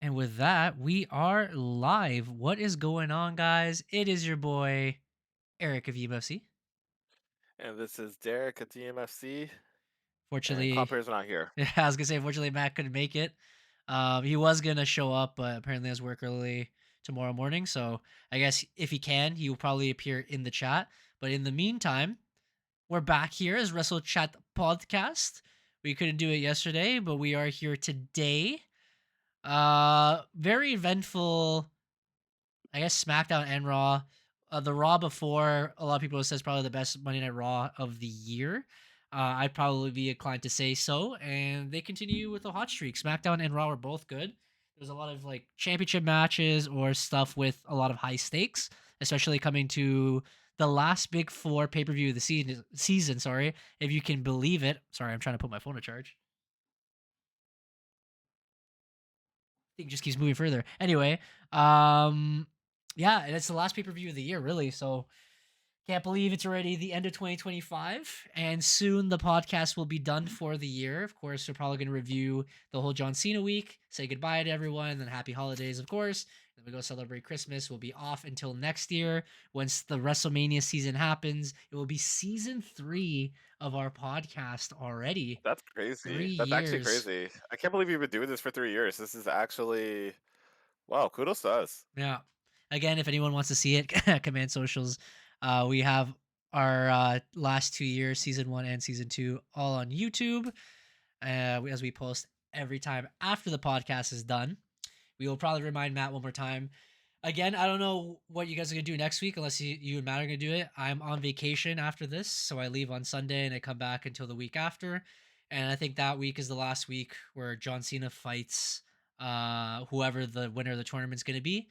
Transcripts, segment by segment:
And with that, we are live. What is going on, guys? It is your boy, Eric of EMFC. And this is Derek at EMFC, and Fortunately, Compare's not here. yeah, I was going to say, fortunately, Matt couldn't make it. He was going to show up, but apparently has work early tomorrow morning. So I guess if he can, he will probably appear in the chat. But in the meantime, we're back here as Wrestle Chat Podcast. We couldn't do it yesterday, but we are here today. Very eventful, I guess, SmackDown and Raw. The Raw before, a lot of people says probably the best Monday Night Raw of the year. I'd probably be inclined to say so. And they continue with a hot streak. SmackDown and Raw are both good. There's a lot of like championship matches or stuff with a lot of high stakes, especially coming to the last big four pay per view of the season. Sorry, if you can believe it. Sorry, I'm trying to put my phone to charge. Thing just keeps moving further. Anyway, um, yeah, and it's the last pay per view of the year, really. So can't believe it's already the end of 2025, and soon the podcast will be done for the year. Of course, we're probably going to review the whole John Cena week, say goodbye to everyone, and then happy holidays, of course. Then we go celebrate Christmas. We'll be off until next year. Once the WrestleMania season happens, it will be season 3 of our podcast already. That's Three crazy. That's actually years. crazy. I can't believe you've been doing this for 3 years. This is actually wow. Kudos to us. Yeah. Again, if anyone wants to see it, Command Socials. We have our last 2 years, season 1 and season 2, all on YouTube. As we post every time after the podcast is done. We will probably remind Matt one more time. Again, I don't know what you guys are gonna do next week, unless you and Matt are gonna do it. I'm on vacation after this, so I leave on Sunday and I come back until the week after. And I think that week is the last week where John Cena fights whoever the winner of the tournament's gonna be,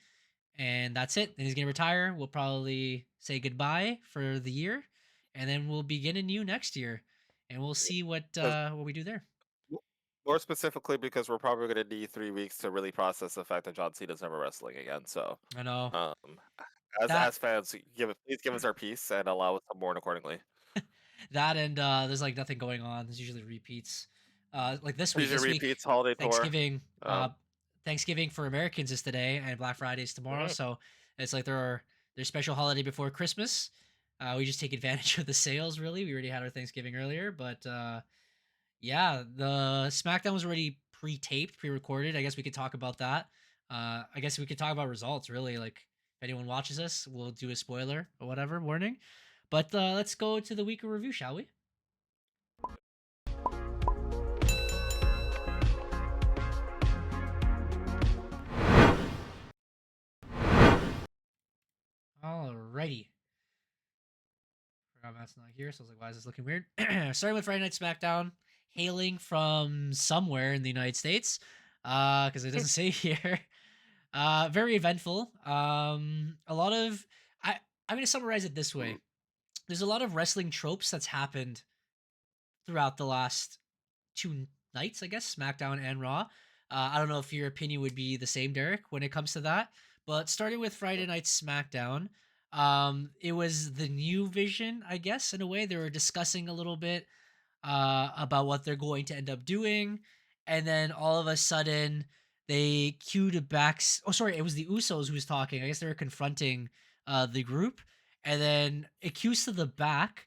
and that's it. Then he's gonna retire. We'll probably say goodbye for the year, and then we'll begin anew next year, and we'll see Because what we do there. more specifically, because we're probably going to need 3 weeks to really process the fact that John Cena's never wrestling again. So, I know um, as that fans, please give us our peace and allow us to mourn accordingly. that and there's like nothing going on. There's usually repeats. Like this week. Usually This week, repeats holiday tour. Thanksgiving. Um, Thanksgiving for Americans is today, and Black Friday is tomorrow. mhm. So it's like there's special holiday before Christmas. We just take advantage of the sales. Really, we already had our Thanksgiving earlier, but yeah, the SmackDown was already pre-taped, pre-recorded. I guess we could talk about that. I guess we could talk about results. Really, like if anyone watches us, we'll do a spoiler or whatever warning. But let's go to the week of review, shall we? Alrighty. Forgot Matt's not here, so I was like, why is this looking weird? Starting with Friday Night SmackDown, hailing from somewhere in the United States, because it doesn't say here. Very eventful. A lot of I'm gonna summarize it this way. There's a lot of wrestling tropes that's happened throughout the last two nights, I guess, SmackDown and Raw. I don't know if your opinion would be the same, Derek, when it comes to that. But starting with Friday Night SmackDown, it was the new vision, I guess, in a way. They were discussing a little bit about what they're going to end up doing, and then all of a sudden they cued back. Oh, sorry, it was the Usos who was talking. I guess they were confronting the group, and then it cues to the back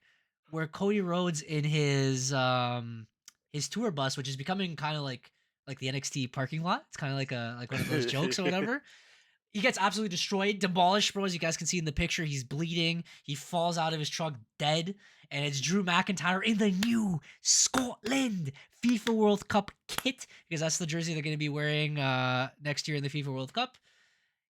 where Cody Rhodes in his tour bus, which is becoming kind of like the NXT parking lot. It's kind of like one of those jokes or whatever. He gets absolutely destroyed, demolished, bro. As you guys can see in the picture, he's bleeding. He falls out of his truck dead. And it's Drew McIntyre in the new Scotland FIFA World Cup kit, because that's the jersey they're going to be wearing next year in the FIFA World Cup.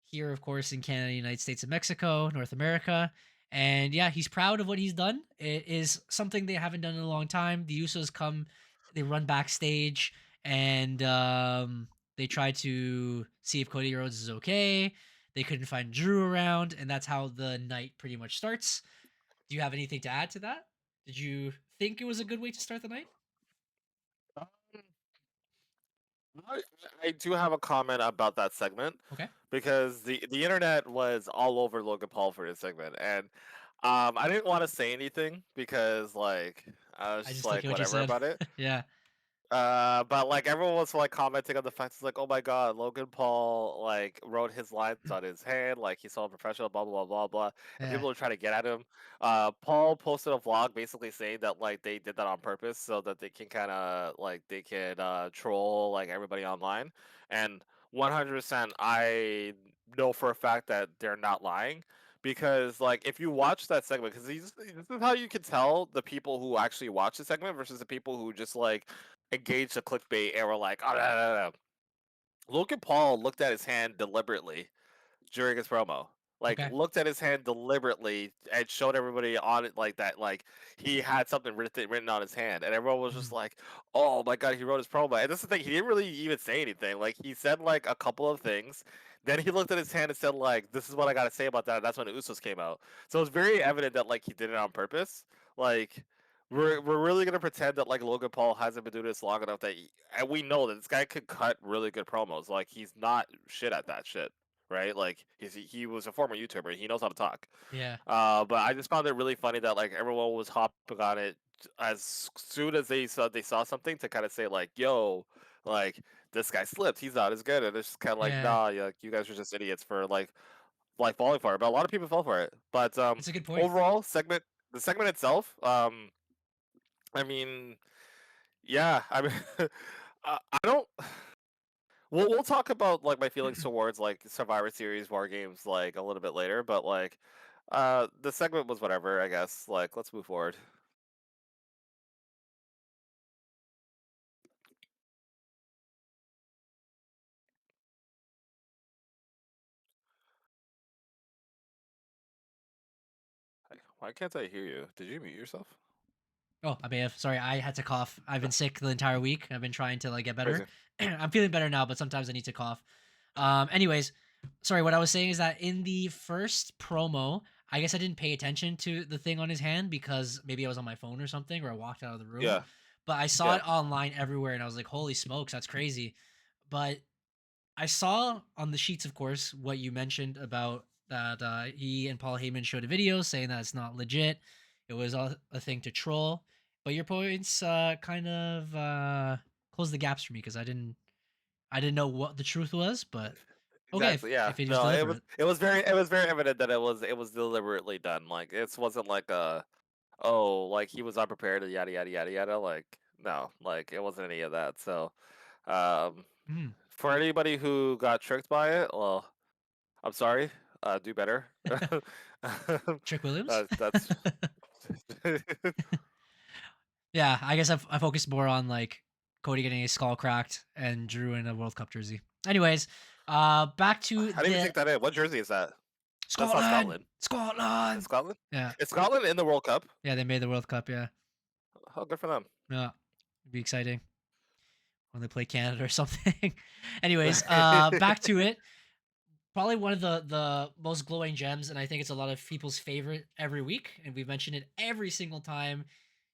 Here, of course, in Canada, United States, and Mexico, North America. And yeah, he's proud of what he's done. It is something they haven't done in a long time. The Usos come, they run backstage, and they try to see if Cody Rhodes is okay. They couldn't find Drew around, and that's how the night pretty much starts. Do you have anything to add to that? Did you think it was a good way to start the night? Um, I, I do have a comment about that segment Okay. because the internet was all over Logan Paul for this segment, and I didn't want to say anything because like I was I just just look like at what you whatever said. about it. Yeah. But like everyone was like commenting on the fact it's like, oh my god, Logan Paul like wrote his lines on his hand, like he's so professional, blah blah blah blah blah. And Yeah. people are trying to get at him. Paul posted a vlog basically saying that like they did that on purpose so that they can kind of like they can troll like everybody online. And 100% I know for a fact that they're not lying because like if you watch that segment because this is how you can tell the people who actually watch the segment versus the people who just like engaged the clickbait and were like, oh, no, no, no, no. Logan Paul looked at his hand deliberately during his promo. Like Okay. looked at his hand deliberately and showed everybody on it like that, like he had something written on his hand, and everyone was just Mhm. like, "Oh my god, he wrote his promo." And this is the thing, he didn't really even say anything. Like he said like a couple of things, then he looked at his hand and said like, "This is what I got to say about that." And that's when the Usos came out. So it's very evident that like he did it on purpose. Like we're really gonna pretend that like Logan Paul hasn't been doing this long enough and we know that this guy could cut really good promos. Like he's not shit at that shit, right? Like he was a former YouTuber. He knows how to talk. Yeah. But I just found it really funny that like everyone was hopping on it as soon as they saw something to kind of say like, "Yo, like this guy slipped. He's not as good." And it's just kind of like, Yeah. "Nah, like you guys are just idiots for like falling for it." But a lot of people fell for it. But It's a good point. overall the segment itself, I mean, yeah, I mean, I don't. We'll talk about like my feelings towards like Survivor Series war games like a little bit later, but like the segment was whatever, I guess. Like let's move forward. Why can't I hear you? Did you mute yourself? Oh, I may have. Sorry, I had to cough. I've been sick the entire week. I've been trying to like get better. Crazy. I'm feeling better now, but sometimes I need to cough. Anyways, sorry. What I was saying is that in the first promo, I guess I didn't pay attention to the thing on his hand because maybe I was on my phone or something, or I walked out of the room. Yeah, But I saw yeah. it online everywhere, and I was like, "Holy smokes, that's crazy!" But I saw on the sheets, of course, what you mentioned about that he and Paul Heyman showed a video saying that it's not legit. It was a thing to troll. But your points kind of closed the gaps for me because I didn't know what the truth was. But okay, if, Exactly. Yeah. if it was No, it was deliberate, it was very evident that it was deliberately done. Like it wasn't like oh like he was unprepared yada yada yada yada. Like no, like it wasn't any of that. So um mm. for anybody who got tricked by it, well, I'm sorry. Do better. Trick Williams. That's Yeah, I guess I focused more on like Cody getting his skull cracked and Drew in a World Cup jersey. Anyways, back to I didn't even the take that in. What jersey is that? That's not Scotland. Scotland. It's Scotland. Scotland. Yeah, It's Scotland in the World Cup. yeah, they made the World Cup. Yeah, Oh, good for them. yeah, it'd be exciting when they play Canada or something. Anyways, back to it. Probably one of the most glowing gems, and I think it's a lot of people's favorite every week, and we've mentioned it every single time.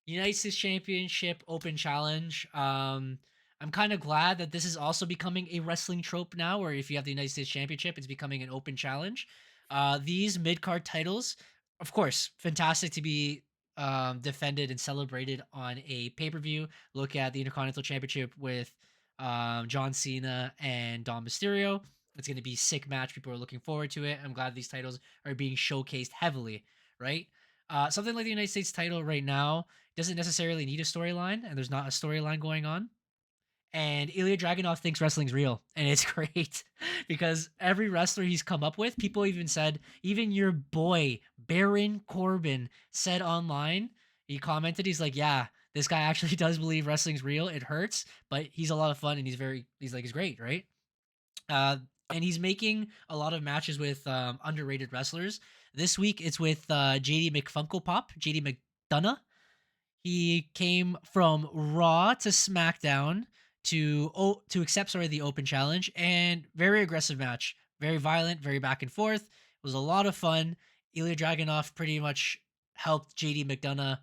United States Championship Open Challenge. I'm kind of glad that this is also becoming a wrestling trope now, where if you have the United States Championship, it's becoming an open challenge. These mid card titles, of course, fantastic to be defended and celebrated on a pay per view. Look at the Intercontinental Championship with John Cena and Dom Mysterio. It's going to be a sick match. People are looking forward to it. I'm glad these titles are being showcased heavily, right? Something like the United States title right now doesn't necessarily need a storyline, and there's not a storyline going on. And Ilya Dragunov thinks wrestling's real, and it's great because every wrestler he's come up with, people even said, even your boy Baron Corbin said online, he commented, he's like, "Yeah, this guy actually does believe wrestling's real. It hurts, but he's a lot of fun, and he's great, right?" Uh, and he's making a lot of matches with underrated wrestlers. This week it's with JD McFunklepop, JD McDonough. He came from Raw to SmackDown to accept the open challenge, and very aggressive match, very violent, very back and forth. It was a lot of fun. Ilya Dragunov pretty much helped JD McDonough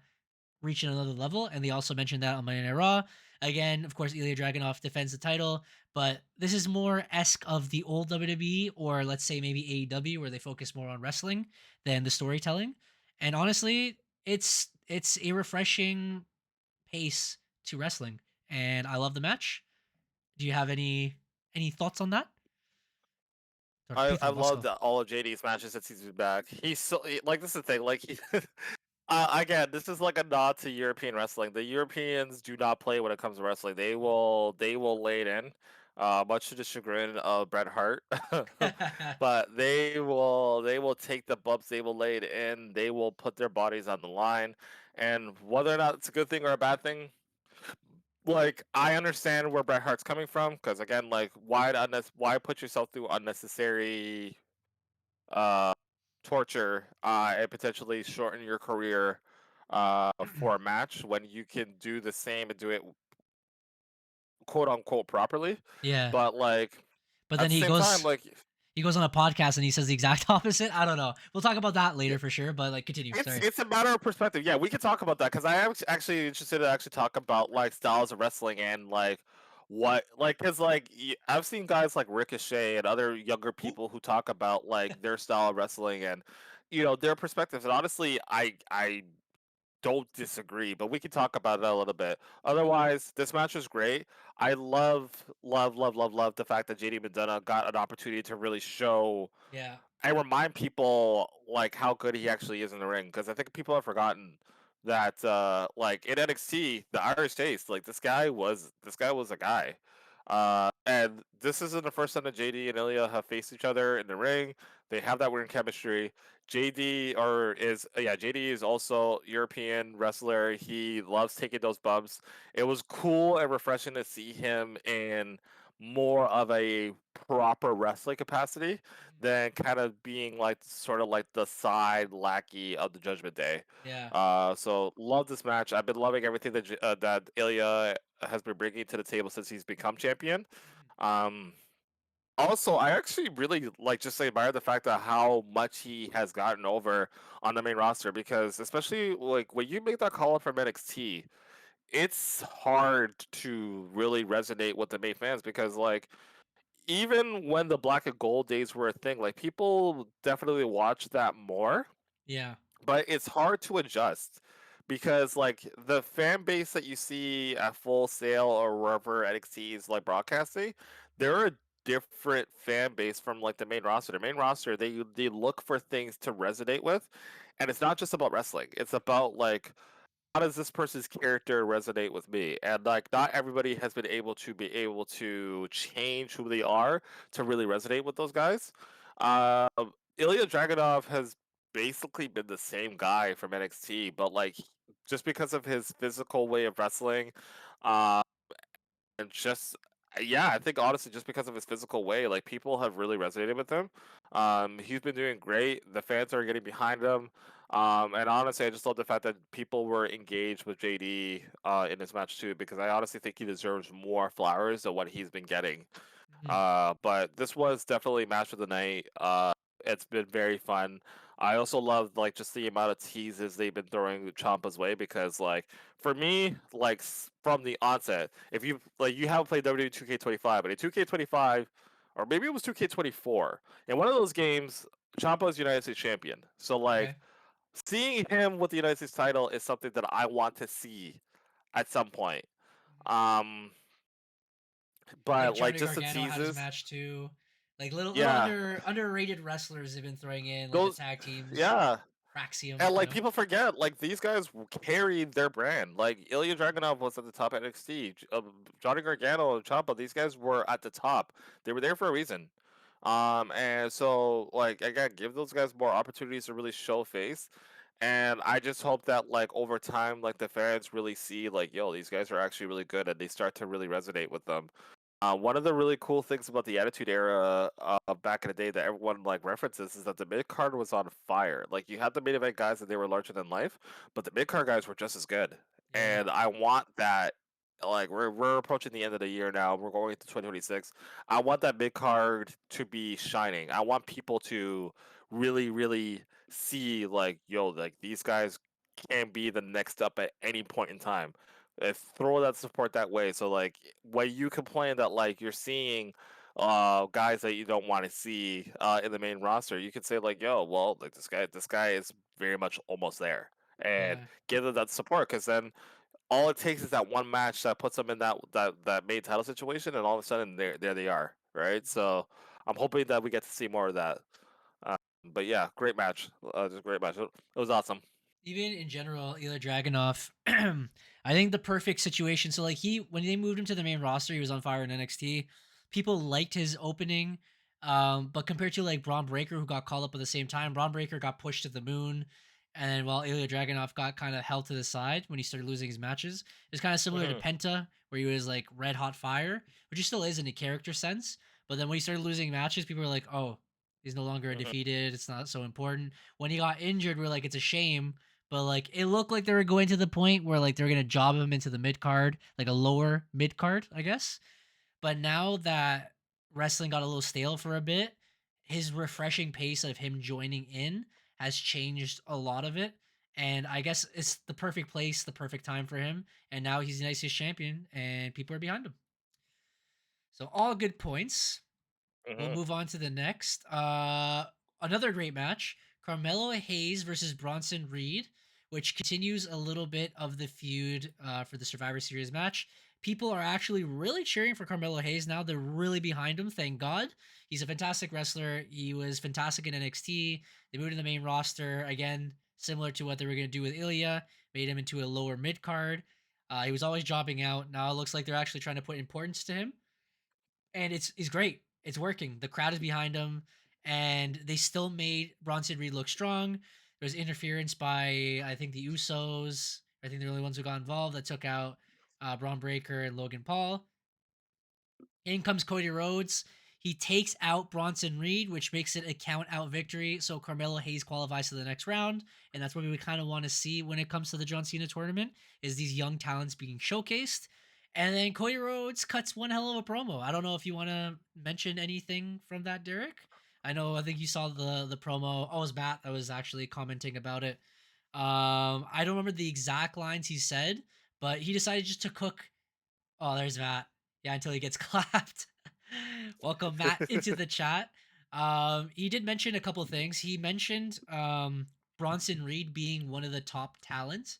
reach another level, and they also mentioned that on Monday Night Raw. Again, of course, Ilya Dragunov defends the title, but this is more esque of the old WWE, or let's say maybe AEW, where they focus more on wrestling than the storytelling. And honestly, it's a refreshing pace to wrestling. and I love the match. Do you have any thoughts on that? I Tortito, love Bosco. that all of JD's matches since he's been back. He's so like this is the thing. Like he, again, this is like a nod to European wrestling. The Europeans do not play when it comes to wrestling. They will lay it in, much to the chagrin of Bret Hart. But they will take the bumps. They will lay it in. They will put their bodies on the line, and whether or not it's a good thing or a bad thing, like I understand where Bret Hart's coming from. Because again, like why put yourself through unnecessary uh torture and potentially shorten your career for a match when you can do the same and do it quote unquote properly. Yeah, But like but at then the same time, like he goes on a podcast and he says the exact opposite. I don't know. We'll talk about that later for sure. But like, continue. it's Sorry. it's a matter of perspective. Yeah, we can talk about that because I am actually interested to actually talk about like styles of wrestling and like what like because like I've seen guys like Ricochet and other younger people who talk about like their style of wrestling and their perspectives. And honestly, I don't disagree, but we can talk about it a little bit. Otherwise, this match was great. I love, love, love, love, love the fact that JD McDonough got an opportunity to really show Yeah. and remind people like how good he actually is in the ring. Because I think people have forgotten that like in NXT, the Irish Taste, like this guy was a guy. And this isn't the first time that JD and Ilya have faced each other in the ring. They have that weird chemistry. JD is also European wrestler. He loves taking those bumps. It was cool and refreshing to see him in more of a proper wrestling capacity than kind of being like sort of like the side lackey of the Judgment Day. Yeah. So love this match. I've been loving everything that Ilya has been bringing to the table since he's become champion. Um, Also, I actually really like just admire the fact that how much he has gotten over on the main roster because especially like when you make that call up from NXT, it's hard to really resonate with the main fans because like even when the black and gold days were a thing, like people definitely watched that more, Yeah. but it's hard to adjust because like the fan base that you see at Full Sail or wherever NXT is like broadcasting, they're a different fan base from like the main roster. The main roster, they look for things to resonate with, and it's not just about wrestling. It's about like how does this person's character resonate with me? And like not everybody has been able to change who they are to really resonate with those guys. Ilya Dragunov has basically been the same guy from NXT, but like just because of his physical way of wrestling, uh, and just yeah, I think honestly, just because of his physical way, like people have really resonated with him. He's been doing great. The fans are getting behind him. And honestly, I just love the fact that people were engaged with JD in this match too, because I honestly think he deserves more flowers than what he's been getting. Mhm. But this was definitely match of the night. It's been very fun. I also love like just the amount of teases they've been throwing Champa's way because like for me like from the onset, if you haven't played WWE 2K25, but in 2K25 or maybe it was 2K24, in one of those games, Champa is United States champion. So like Okay. seeing him with the United States title is something that I want to see at some point. Mhm. Um, I think but like Johnny just the Gargano had his teases, match too. Like little yeah. underrated wrestlers they've been throwing in, like the Those, tag teams, yeah, Praxium, and you like know. people forget, like these guys carried their brand. Like Ilya Dragunov was at the top at NXT. Johnny Gargano and Ciampa, these guys were at the top. They were there for a reason. And so like again, give those guys more opportunities to really show face. And I just hope that like over time, like the fans really see like, yo, these guys are actually really good, and they start to really resonate with them. One of the really cool things about the Attitude Era back in the day that everyone like references is that the mid card was on fire. Like you had the main event guys and they were larger than life, but the mid card guys were just as good. Yeah. And I want that. Like we're approaching the end of the year now. We're going into 2026. I want that mid card to be shining. I want people to really, really see like, yo, like these guys can be the next up at any point in time. Throw that support that way. So like when you complain that like you're seeing guys that you don't want to see in the main roster, you could say like, yo, well, like this guy is very much almost there, and Yeah. give them that support because then all it takes is that one match that puts them in that main title situation, and all of a sudden there they are, right? So I'm hoping that we get to see more of that. But yeah, great match. Just a great match. It was awesome. Even in general, Ilya Dragunov, I think the perfect situation. So like when they moved him to the main roster, he was on fire in NXT. People liked his opening, but compared to like Braun Breaker, who got called up at the same time, Braun Breaker got pushed to the moon, and then while Ilya Dragunov got kind of held to the side when he started losing his matches, it's kind of similar to Hmm. Penta, where he was like red hot fire, which he still is in a character sense. But then when he started losing matches, people were like, "Oh, he's no longer Hmm. undefeated. It's not so important." When he got injured, we're like, "It's a shame." But like it looked like they were going to the point where like they're gonna job him into the mid card, like a lower mid card, I guess. But now that wrestling got a little stale for a bit, his refreshing pace of him joining in has changed a lot of it. And I guess it's the perfect place, the perfect time for him. And now he's the nicest champion, and people are behind him. So all good points. We'll Hmm. move on to the next. Another great match: Carmelo Hayes versus Bronson Reed, which continues a little bit of the feud for the Survivor Series match. People are actually really cheering for Carmelo Hayes now. They're really behind him. Thank God. He's a fantastic wrestler. He was fantastic in NXT. They moved to the main roster again, similar to what they were going to do with Ilya. Made him into a lower mid card. He was always dropping out. Now it looks like they're actually trying to put importance to him, and it's great. It's working. The crowd is behind him, and they still made Bronson Reed look strong. There was interference by I think the Usos. I think they're the only ones who got involved that took out Braun Breaker and Logan Paul. In comes Cody Rhodes. He takes out Bronson Reed, which makes it a count out victory. So Carmelo Hayes qualifies to the next round, and that's what we kind of want to see when it comes to the John Cena tournament: is these young talents being showcased. And then Cody Rhodes cuts one hell of a promo. I don't know if you want to mention anything from that, Derek. I think you saw the promo. Oh, it was Matt that was actually commenting about it. I don't remember the exact lines he said, but he decided just to cook. Oh, there's Matt. Yeah, until he gets clapped. Welcome Matt into the chat. He did mention a couple of things. He mentioned Bronson Reed being one of the top talent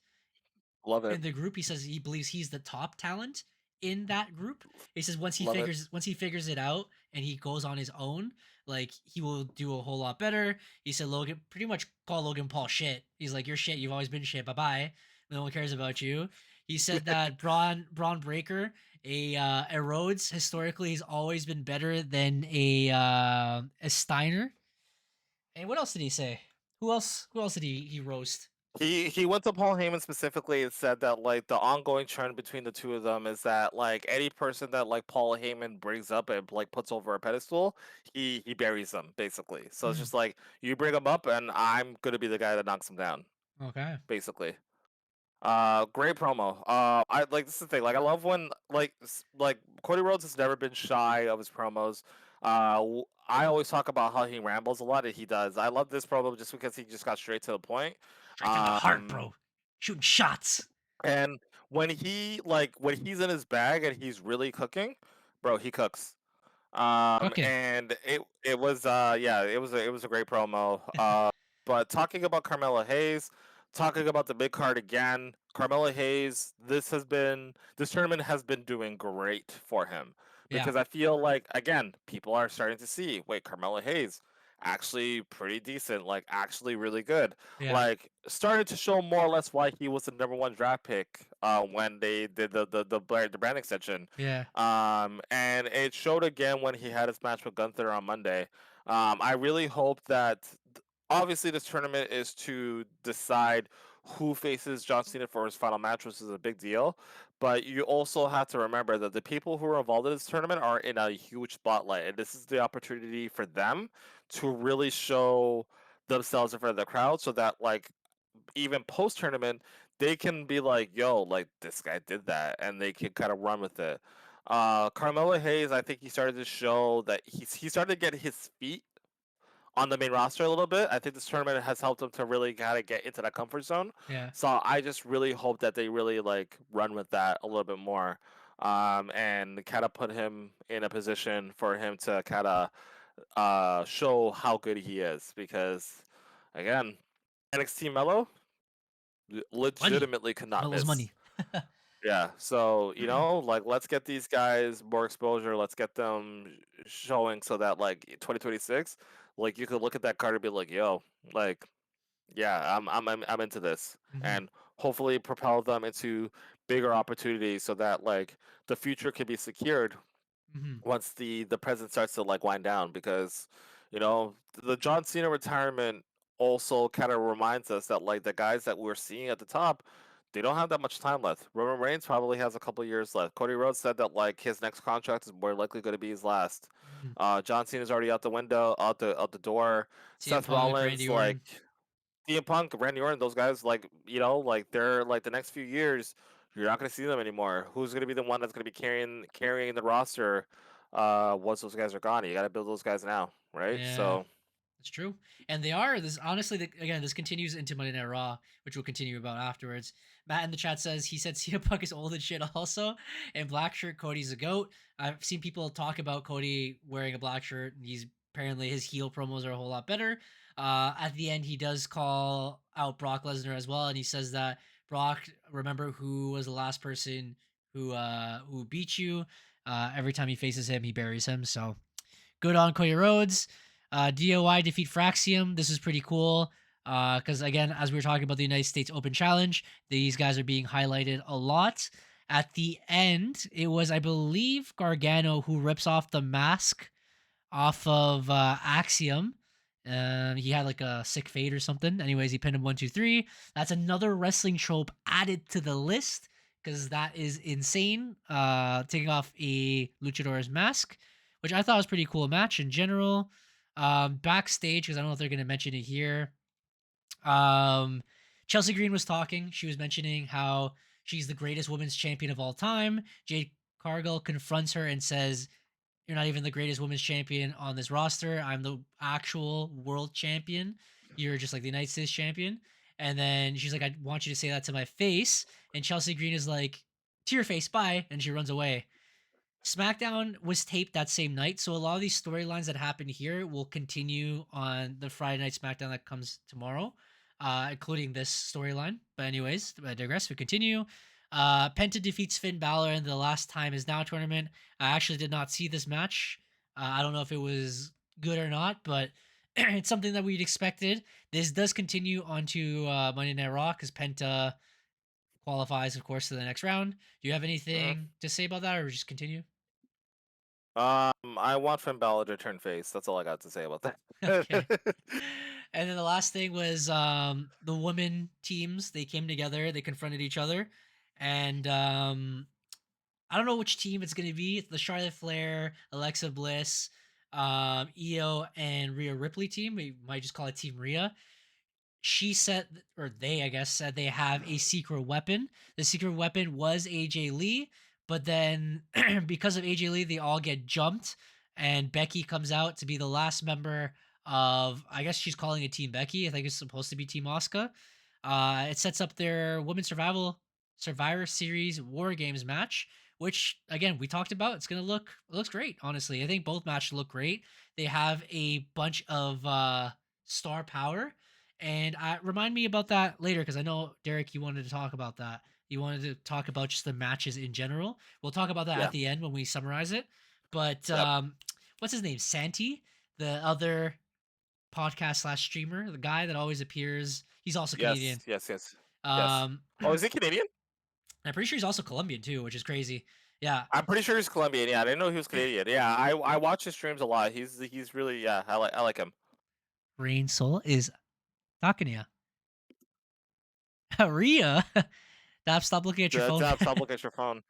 Love it. in the group. He says he believes he's the top talent in that group. He says Love it. once he figures it out and he goes on his own, like he will do a whole lot better. He said Logan pretty much call Logan Paul shit. He's like, "You're shit. You've always been shit. Bye bye. No one cares about you." He said that Braun Breaker, a Rhodes historically, he's always been better than a Steiner. And what else did he say? Who else did he roast? He went to Paul Heyman specifically and said that like the ongoing trend between the two of them is that like any person that like Paul Heyman brings up and like puts over a pedestal, he buries them basically. So it's Hmm. just like you bring him up and I'm gonna be the guy that knocks him down, Okay. basically. Great promo. I like this is the thing. Like I love when like Cody Rhodes has never been shy of his promos. I always talk about how he rambles a lot, and he does. I love this promo just because he just got straight to the point. Straight to the heart, Um, bro. Shooting shots. and when he's in his bag and he's really cooking, bro, he cooks. Cooking. And it was yeah, it was a great promo. But talking about Carmelo Hayes, talking about the mid card again, Carmelo Hayes, this tournament has been doing great for him Yeah. because I feel like again, people are starting to see, wait, Carmelo Hayes actually pretty decent, like actually really good. Yeah. Like started to show more or less why he was the number one draft pick when they did the brand extension, Yeah. and it showed again when he had his match with Gunther on Monday. I really hope that obviously this tournament is to decide who faces John Cena for his final match, which is a big deal. But you also have to remember that the people who are involved in this tournament are in a huge spotlight, and this is the opportunity for them to really show themselves in front of the crowd, so that like even post tournament, they can be like, yo, like this guy did that, and they can kind of run with it. Carmelo Hayes, I think he started to show that he started to get his feet on the main roster a little bit. I think this tournament has helped him to really kind of get into that comfort zone. Yeah. So I just really hope that they really like run with that a little bit more, and kind of put him in a position for him to kind of show how good he is because again, NXT Mello Money. legitimately could not Melo's miss. money. Yeah, so like let's get these guys more exposure. Let's get them showing so that like 2026, like you could look at that card and be like, yo, like yeah, I'm into this, Hmm. and hopefully propel them into bigger opportunities so that like the future can be secured Hmm. once the present starts to like wind down. Because the John Cena retirement also kind of reminds us that like the guys that we're seeing at the top, they don't have that much time left. Roman Reigns probably has a couple years left. Cody Rhodes said that like his next contract is more likely going to be his last. Hmm. John Cena's already out the window, out the door. CM Seth Punk, Randy Rollins, like Orton. CM Punk, Randy Orton, those guys, like like they're like the next few years, you're not gonna see them anymore. Who's gonna be the one that's gonna be carrying the roster? Once those guys are gone, you gotta build those guys now, right? Yeah. So, It's true, and they are. This honestly, again, this continues into Monday Night Raw, which we'll continue about afterwards. Matt in the chat says he said CM Punk is old and shit. Also, and black shirt, Cody's a goat. I've seen people talk about Cody wearing a black shirt. And he's apparently his heel promos are a whole lot better. At the end, he does call out Brock Lesnar as well, and he says that Brock, remember who was the last person who beat you. Every time he faces him, he buries him. So good on Cody Rhodes. DOI defeat Fraxium. This is pretty cool. Because again, as we were talking about the United States Open Challenge, these guys are being highlighted a lot. At the end, it was, I believe, Gargano who rips off the mask off of Axiom. He had like a sick fade or something. Anyways, he pinned him 1, 2, 3. That's another wrestling trope added to the list because that is insane. Taking off a luchador's mask, which I thought was pretty cool match in general. Backstage, because I don't know if they're going to mention it here. Um, Chelsea Green was talking. She was mentioning how she's the greatest women's champion of all time. Jade Cargill confronts her and says, "You're not even the greatest women's champion on this roster. I'm the actual world champion. You're just like the United States champion." And then she's like, "I want you to say that to my face." And Chelsea Green is like, "To your face, bye." And she runs away. SmackDown was taped that same night, so a lot of these storylines that happen here will continue on the Friday night SmackDown that comes tomorrow, including this storyline. But anyways, I digress. We continue. Penta defeats Finn Balor in the Last Time Is Now tournament. I actually did not see this match. I don't know if it was good or not, but it's something that we'd expected. This does continue onto Monday Night Raw because Penta qualifies, of course, to the next round. Do you have mhm. anything to say about that, or just continue? I want Finn Balor to turn face. That's all I got to say about Okay. that. And then the last thing was the women teams. They came together, they confronted each other. And I don't know which team it's gonna be. It's the Charlotte Flair, Alexa Bliss, Io, and Rhea Ripley team. We might just call it Team Rhea. She said, or they, I guess, said they have a secret weapon. The secret weapon was AJ Lee, but then because of AJ Lee, they all get jumped, and Becky comes out to be the last member of, I guess she's calling it Team Becky. I think it's supposed to be Team Oscar. It sets up their Women's Survivor Series War Games match, which again we talked about. It's gonna it looks great. Honestly, I think both matches look great. They have a bunch of star power, and remind me about that later because I know Derek, you wanted to talk about that. You wanted to talk about just the matches in general. We'll talk about that Yeah. at the end when we summarize it. But Yep. what's his name? Santi, the other podcast slash streamer, the guy that always appears. He's also Yes. Canadian. Yes. Yes. Yes. Um, Oh, is he Canadian? I'm pretty sure he's also Colombian too, which is crazy. Yeah, I'm pretty sure he's Colombian. Yeah, I didn't know he was Canadian. Yeah, I watch his streams a lot. He's really, yeah. I like him. Rain Soul is talking to you. Rhea, stop looking at your phone. Dab, stop looking at your phone.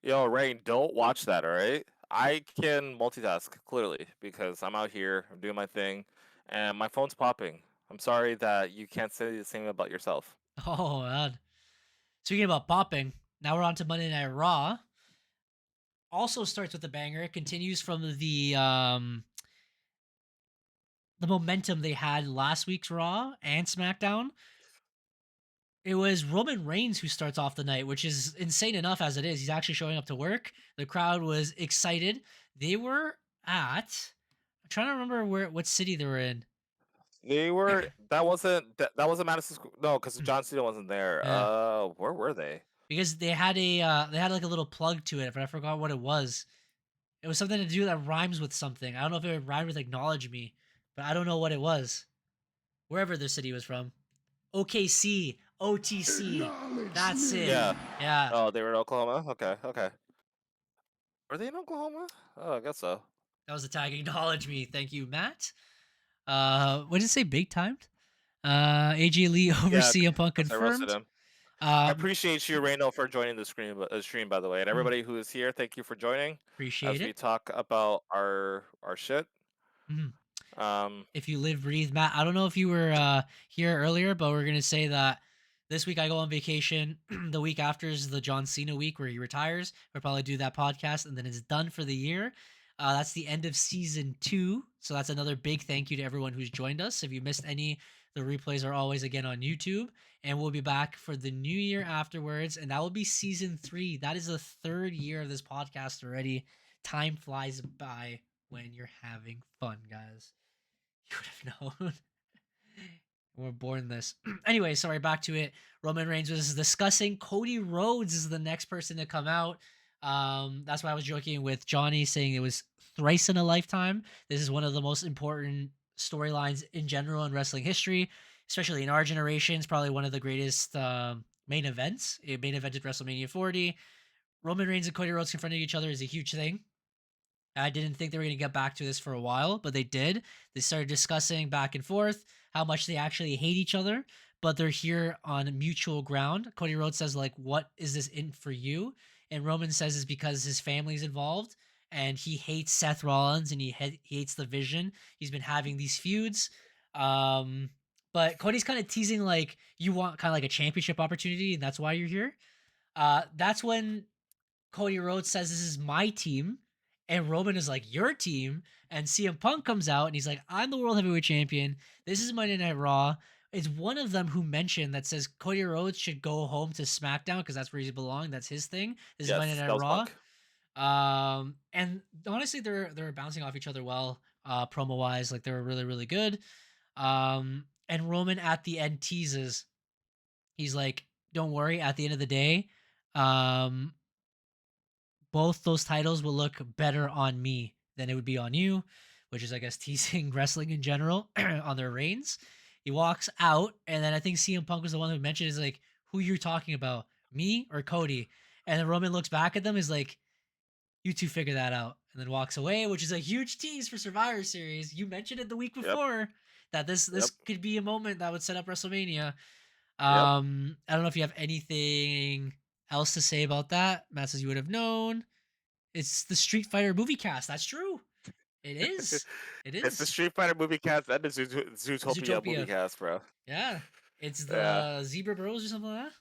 Yo, Rain, don't watch that, all right? I can multitask, clearly, because I'm out here, I'm doing my thing, and my phone's popping. I'm sorry that you can't say the same about yourself. Oh man. Speaking about popping, now we're on to Monday Night Raw. Also starts with a banger. It continues from the momentum they had last week's Raw and SmackDown. It was Roman Reigns who starts off the night, which is insane enough as it is. He's actually showing up to work. The crowd was excited. They were at, I'm trying to remember what city they were in. That wasn't Madison Square, no, because John Cena wasn't there. Yeah. Where were they? because they had like a little plug to it, but I forgot what it was. It was something to do that rhymes with something. I don't know if it rhymed with acknowledge me, but I don't know what it was. Wherever the city was from. OKC, OTC. Acknowledge That's me. it. Yeah. Yeah, Oh, they were in Oklahoma. Okay. Okay. Were they in Oklahoma? Oh, I guess so. that was the tag. Acknowledge me. Thank you, Matt. What did it say? Big timed. AJ Lee over Yeah, CM Punk because I roasted confirmed. him. I Um, appreciate you, Reno, for joining the stream, by the way, and mm, everybody who is here. Thank you for joining appreciate as it. we talk about our shit. Mhm. Um, If you live, breathe, Matt. I don't know if you were here earlier, but we're gonna say that this week I go on vacation. The week after is the John Cena week where he retires. We'll probably do that podcast, and then it's done for the year. That's the end of season 2, so that's another big thank you to everyone who's joined us. If you missed any, the replays are always again on YouTube, and we'll be back for the new year afterwards, and that will be season 3. That is the 3rd year of this podcast already. Time flies by when you're having fun, guys. You would have known. We're born this. Anyway, sorry, back to it. Roman Reigns was discussing Cody Rhodes is the next person to come out. That's why I was joking with Johnny saying it was thrice in a lifetime. This is one of the most important storylines in general in wrestling history, especially in our generation. It's probably one of the greatest main events. It main evented WrestleMania 40. Roman Reigns and Cody Rhodes confronting each other is a huge thing. I didn't think they were going to get back to this for a while, but they did. They started discussing back and forth how much they actually hate each other, but they're here on mutual ground. Cody Rhodes says, like, what is this in for you? And Roman says it's because his family's involved and he hates Seth Rollins and he hates the vision. He's been having these feuds. Um, but Cody's kind of teasing, like, you want kind of like a championship opportunity, and that's why you're here. That's when Cody Rhodes says this is my team, and Roman is like your team, and CM Punk comes out and he's like, I'm the world heavyweight champion. This is Monday Night Raw. It's one of them who mentioned that says Cody Rhodes should go home to SmackDown because that's where he belongs. That's his thing. This is Monday yes, Night that was Raw. Punk. And honestly, they're bouncing off each other well, promo wise. Like they were really really good. And Roman at the end teases. He's like, don't worry. At the end of the day, um, both those titles will look better on me than it would be on you, which is, I guess, teasing wrestling in general on their reigns. He walks out, and then I think CM Punk was the one who mentioned is like, who you're talking about, me or Cody? And then Roman looks back at them, is like, you two figure that out, and then walks away, which is a huge tease for Survivor Series. You mentioned it the week Yep. before that this Yep. could be a moment that would set up WrestleMania. Yep. I don't know if you have anything else to say about that. Matt says you would have known. It's the Street Fighter movie cast. That's true. It is. It It's the is. Street Fighter movie cast and the Zootopia movie Zootopia. cast, bro. Yeah. It's Yeah, the Zebra Bros or something like that.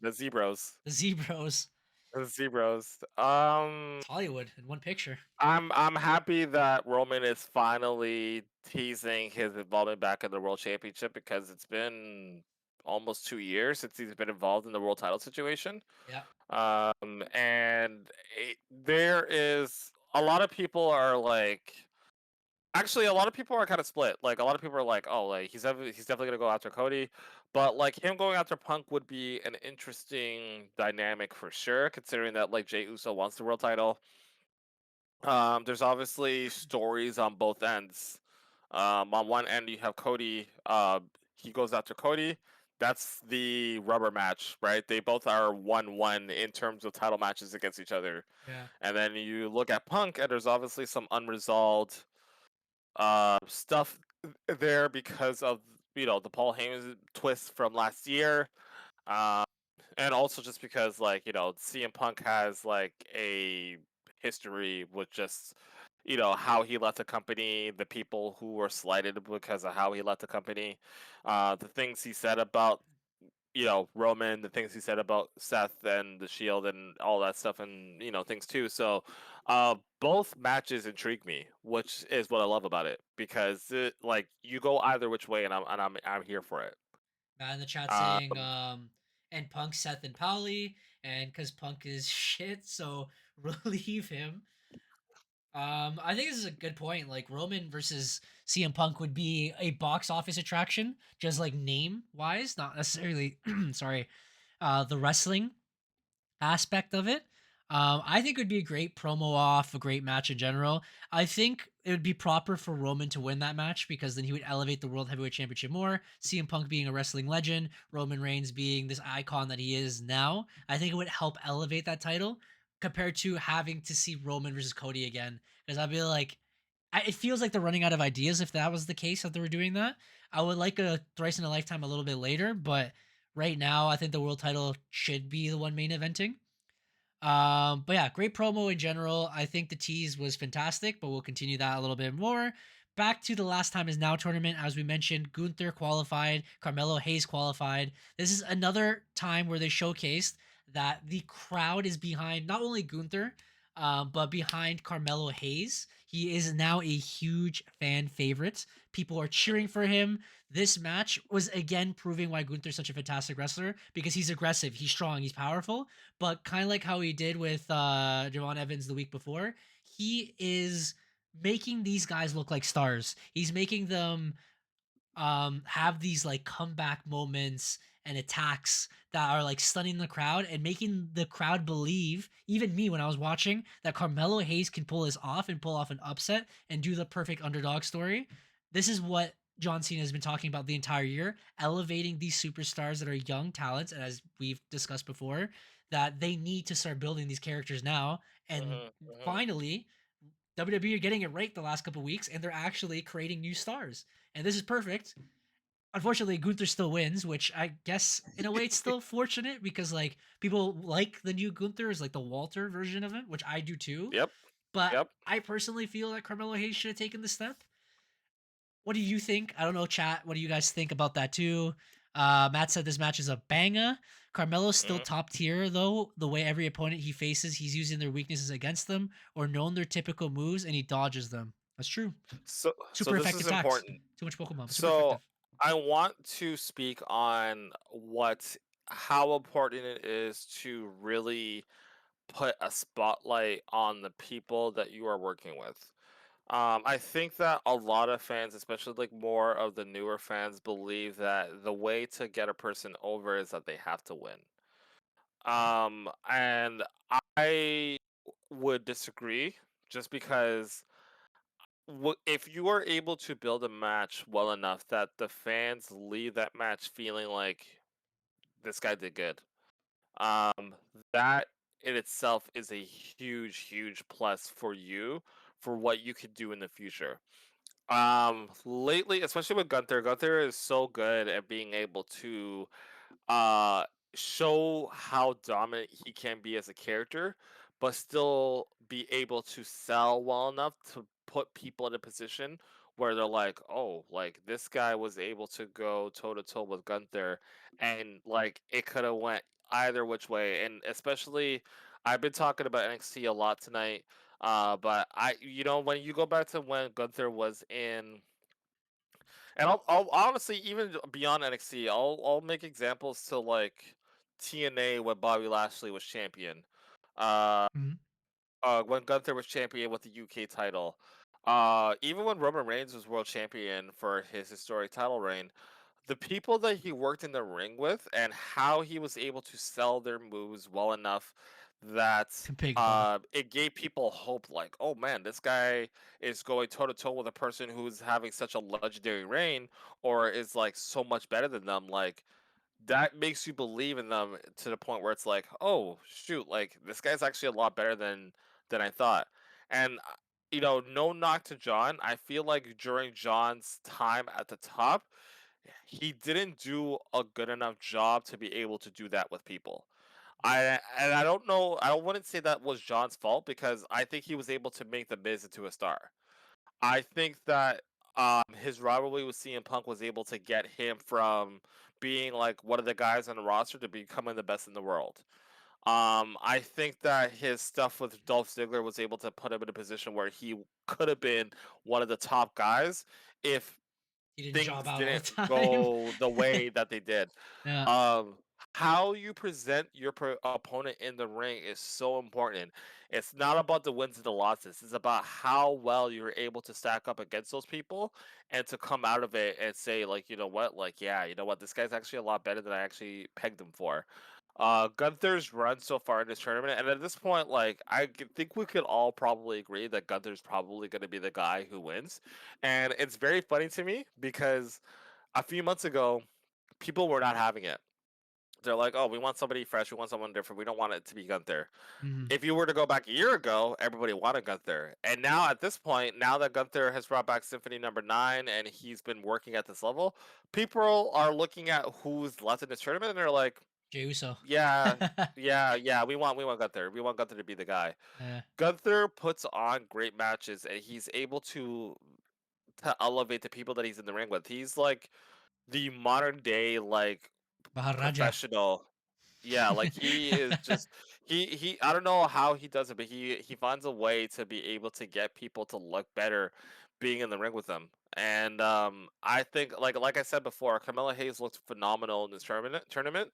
the Zebros. The Zebros. The Zebros. It's Hollywood in one picture. I'm happy that Roman is finally teasing his involvement back in the World Championship because it's been almost 2 years since he's been involved in the world title situation. Yeah. And there is a lot of people are like, actually, a lot of people are kind of split. Like, a lot of people are like, oh, like he's definitely gonna go after Cody, but like him going after Punk would be an interesting dynamic for sure, considering that like Jey Uso wants the world title. There's obviously stories on both ends. On one end, you have Cody. He goes after Cody. That's the rubber match, right? They both are 1-1 in terms of title matches against each other. Yeah. And then you look at Punk, and there's obviously some unresolved stuff there because of the Paul Heyman twist from last year. Um, and also just because CM Punk has like a history with just how he left the company, the people who were slighted because of how he left the company, the things he said about Roman, the things he said about Seth and the Shield and all that stuff, and things too. So both matches intrigue me, which is what I love about it, because like you go either which way, and I'm here for it. Matt in the chat saying, Um, and Punk, Seth, and Polly, and because Punk is shit, so relieve him. I think this is a good point. Like Roman versus CM Punk would be a box office attraction, just like name wise, not necessarily. Sorry, the wrestling. aspect of it. I think it would be a great promo off, a great match in general. I think it would be proper for Roman to win that match because then he would elevate the World Heavyweight Championship more. CM Punk being a wrestling legend, Roman Reigns being this icon that he is now. I think it would help elevate that title compared to having to see Roman versus Cody again. Because I'd be like, it feels like they're running out of ideas if that was the case, if they were doing that. I would like a thrice in a lifetime a little bit later, but right now I think the world title should be the one main eventing. But yeah, great promo in general. I think the tease was fantastic, but we'll continue that a little bit more. Back to the last time is now tournament. As we mentioned, Gunther qualified, Carmelo Hayes qualified. This is another time where they showcased that the crowd is behind not only Gunther, but behind Carmelo Hayes. He is now a huge fan favorite. People are cheering for him. This match was again proving why Gunther's such a fantastic wrestler because he's aggressive, he's strong, he's powerful, but kind of like how he did with Javon Evans the week before, he is making these guys look like stars. He's making them have these like comeback moments and attacks that are like stunning the crowd and making the crowd believe, even me when I was watching, that Carmelo Hayes can pull this off and pull off an upset and do the perfect underdog story. This is what John Cena has been talking about the entire year, elevating these superstars that are young talents, and as we've discussed before, that they need to start building these characters now. And Hmm. Hmm. finally, WWE are getting it right the last couple weeks, and they're actually creating new stars. And this is perfect. Unfortunately, Gunther still wins, which I guess in a way it's still fortunate because like people like the new Gunther is like the Walter version of it, which I do too. Yep. But Yep. I personally feel that Carmelo Hayes should have taken the step. What do you think? I don't know, chat. What do you guys think about that too? Matt said this match is a banger. Carmelo's still Hmm. top tier though. The way every opponent he faces, he's using their weaknesses against them or known their typical moves, and he dodges them. That's true. So Super this is effective tax. important. Too much Pokemon, but super So effective. I want to speak on how important it is to really put a spotlight on the people that you are working with. I think that a lot of fans, especially like more of the newer fans, believe that the way to get a person over is that they have to win. And I would disagree just because if you are able to build a match well enough that the fans leave that match feeling like this guy did good, um, that in itself is a huge plus for you for what you could do in the future. Lately, especially with Gunther is so good at being able to uh show how dominant he can be as a character, but still be able to sell well enough to put people in a position where they're like, oh, like this guy was able to go toe to toe with Gunther, and like it could have went either which way. And especially, I've been talking about NXT a lot tonight. But when you go back to when Gunther was in, and I'll honestly, even beyond NXT, I'll make examples to like TNA when Bobby Lashley was champion, uh, Mhm. when Gunther was champion with the UK title, even when Roman Reigns was world champion for his historic title reign. The people that he worked in the ring with and how he was able to sell their moves well enough that Pig ball. it gave people hope, like, oh man, this guy is going toe to toe with a person who's having such a legendary reign or is like so much better than them. Like that makes you believe in them to the point where it's like, oh shoot, like this guy's actually a lot better than I thought. And no knock to John. I feel like during John's time at the top, he didn't do a good enough job to be able to do that with people. I don't know. I wouldn't say that was John's fault because I think he was able to make the Miz into a star. I think that his rivalry with CM Punk was able to get him from being like one of the guys on the roster to becoming the best in the world. I think that his stuff with Dolph Ziggler was able to put him in a position where he could have been one of the top guys if He didn't job things out all the didn't time. go the way that they did. Yeah. Um, how you present your opponent in the ring is so important. It's not about the wins and the losses. It's about how well you're able to stack up against those people and to come out of it and say, like, you know what, like, yeah, you know what, this guy's actually a lot better than I actually pegged him for. Gunther's run so far in this tournament, and at this point, like think we could all probably agree that Gunther's probably going to be the guy who wins. And it's very funny to me because a few months ago, people were not having it. They're like, "Oh, we want somebody fresh. We want someone different. We don't want it to be Gunther." Mhm. If you were to go back a year ago, everybody wanted Gunther. And now at this point, now that Gunther has brought back Symphony number 9 and he's been working at this level, people are looking at who's left in this tournament and they're like, Jey Uso. yeah, yeah, we want Gunther. We want Gunther to be the guy. Yeah. Gunther puts on great matches and he's able to elevate the people that he's in the ring with. He's like the modern day like Maharaja. professional. Yeah, like he is just he I don't know how he does it, but he finds a way to be able to get people to look better being in the ring with them. And I think like I said before, Carmelo Hayes looked phenomenal in this tournament.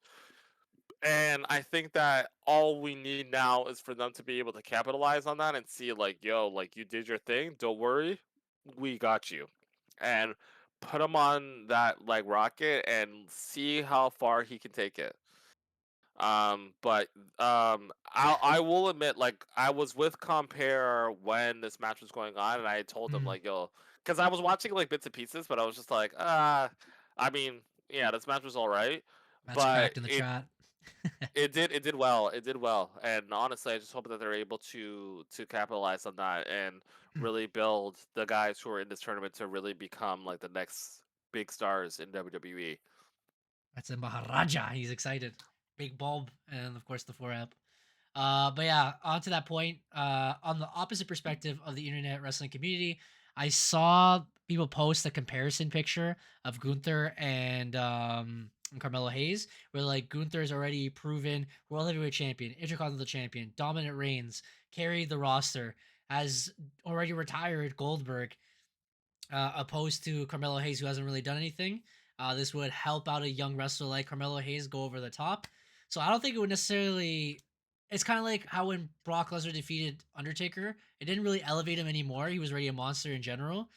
And I think that all we need now is for them to be able to capitalize on that and see like, yo, like you did your thing, don't worry, we got you. And put him on that like rocket and see how far he can take it. But I will admit, like I was with Compare when this match was going on, and I told him Mhm. like, yo, because I was watching like bits and pieces, but I was just like, I mean, yeah, this match was all right, That's but cracked in the it chat. it did well, and honestly, I just hope that they're able to capitalize on that and really build the guys who are in this tournament to really become like the next big stars in WWE. That's a Maharaja. He's excited. Big bulb, and of course the 4-up. But yeah, on to that point. On the opposite perspective of the internet wrestling community, I saw people post a comparison picture of Gunther and Carmelo Hayes, where like Gunther's already proven world heavyweight champion, intercontinental champion, dominant reigns, carried the roster, has already retired Goldberg, opposed to Carmelo Hayes, who hasn't really done anything. This would help out a young wrestler like Carmelo Hayes go over the top. So I don't think it would necessarily. It's kind of like how when Brock Lesnar defeated Undertaker, it didn't really elevate him anymore. He was already a monster in general.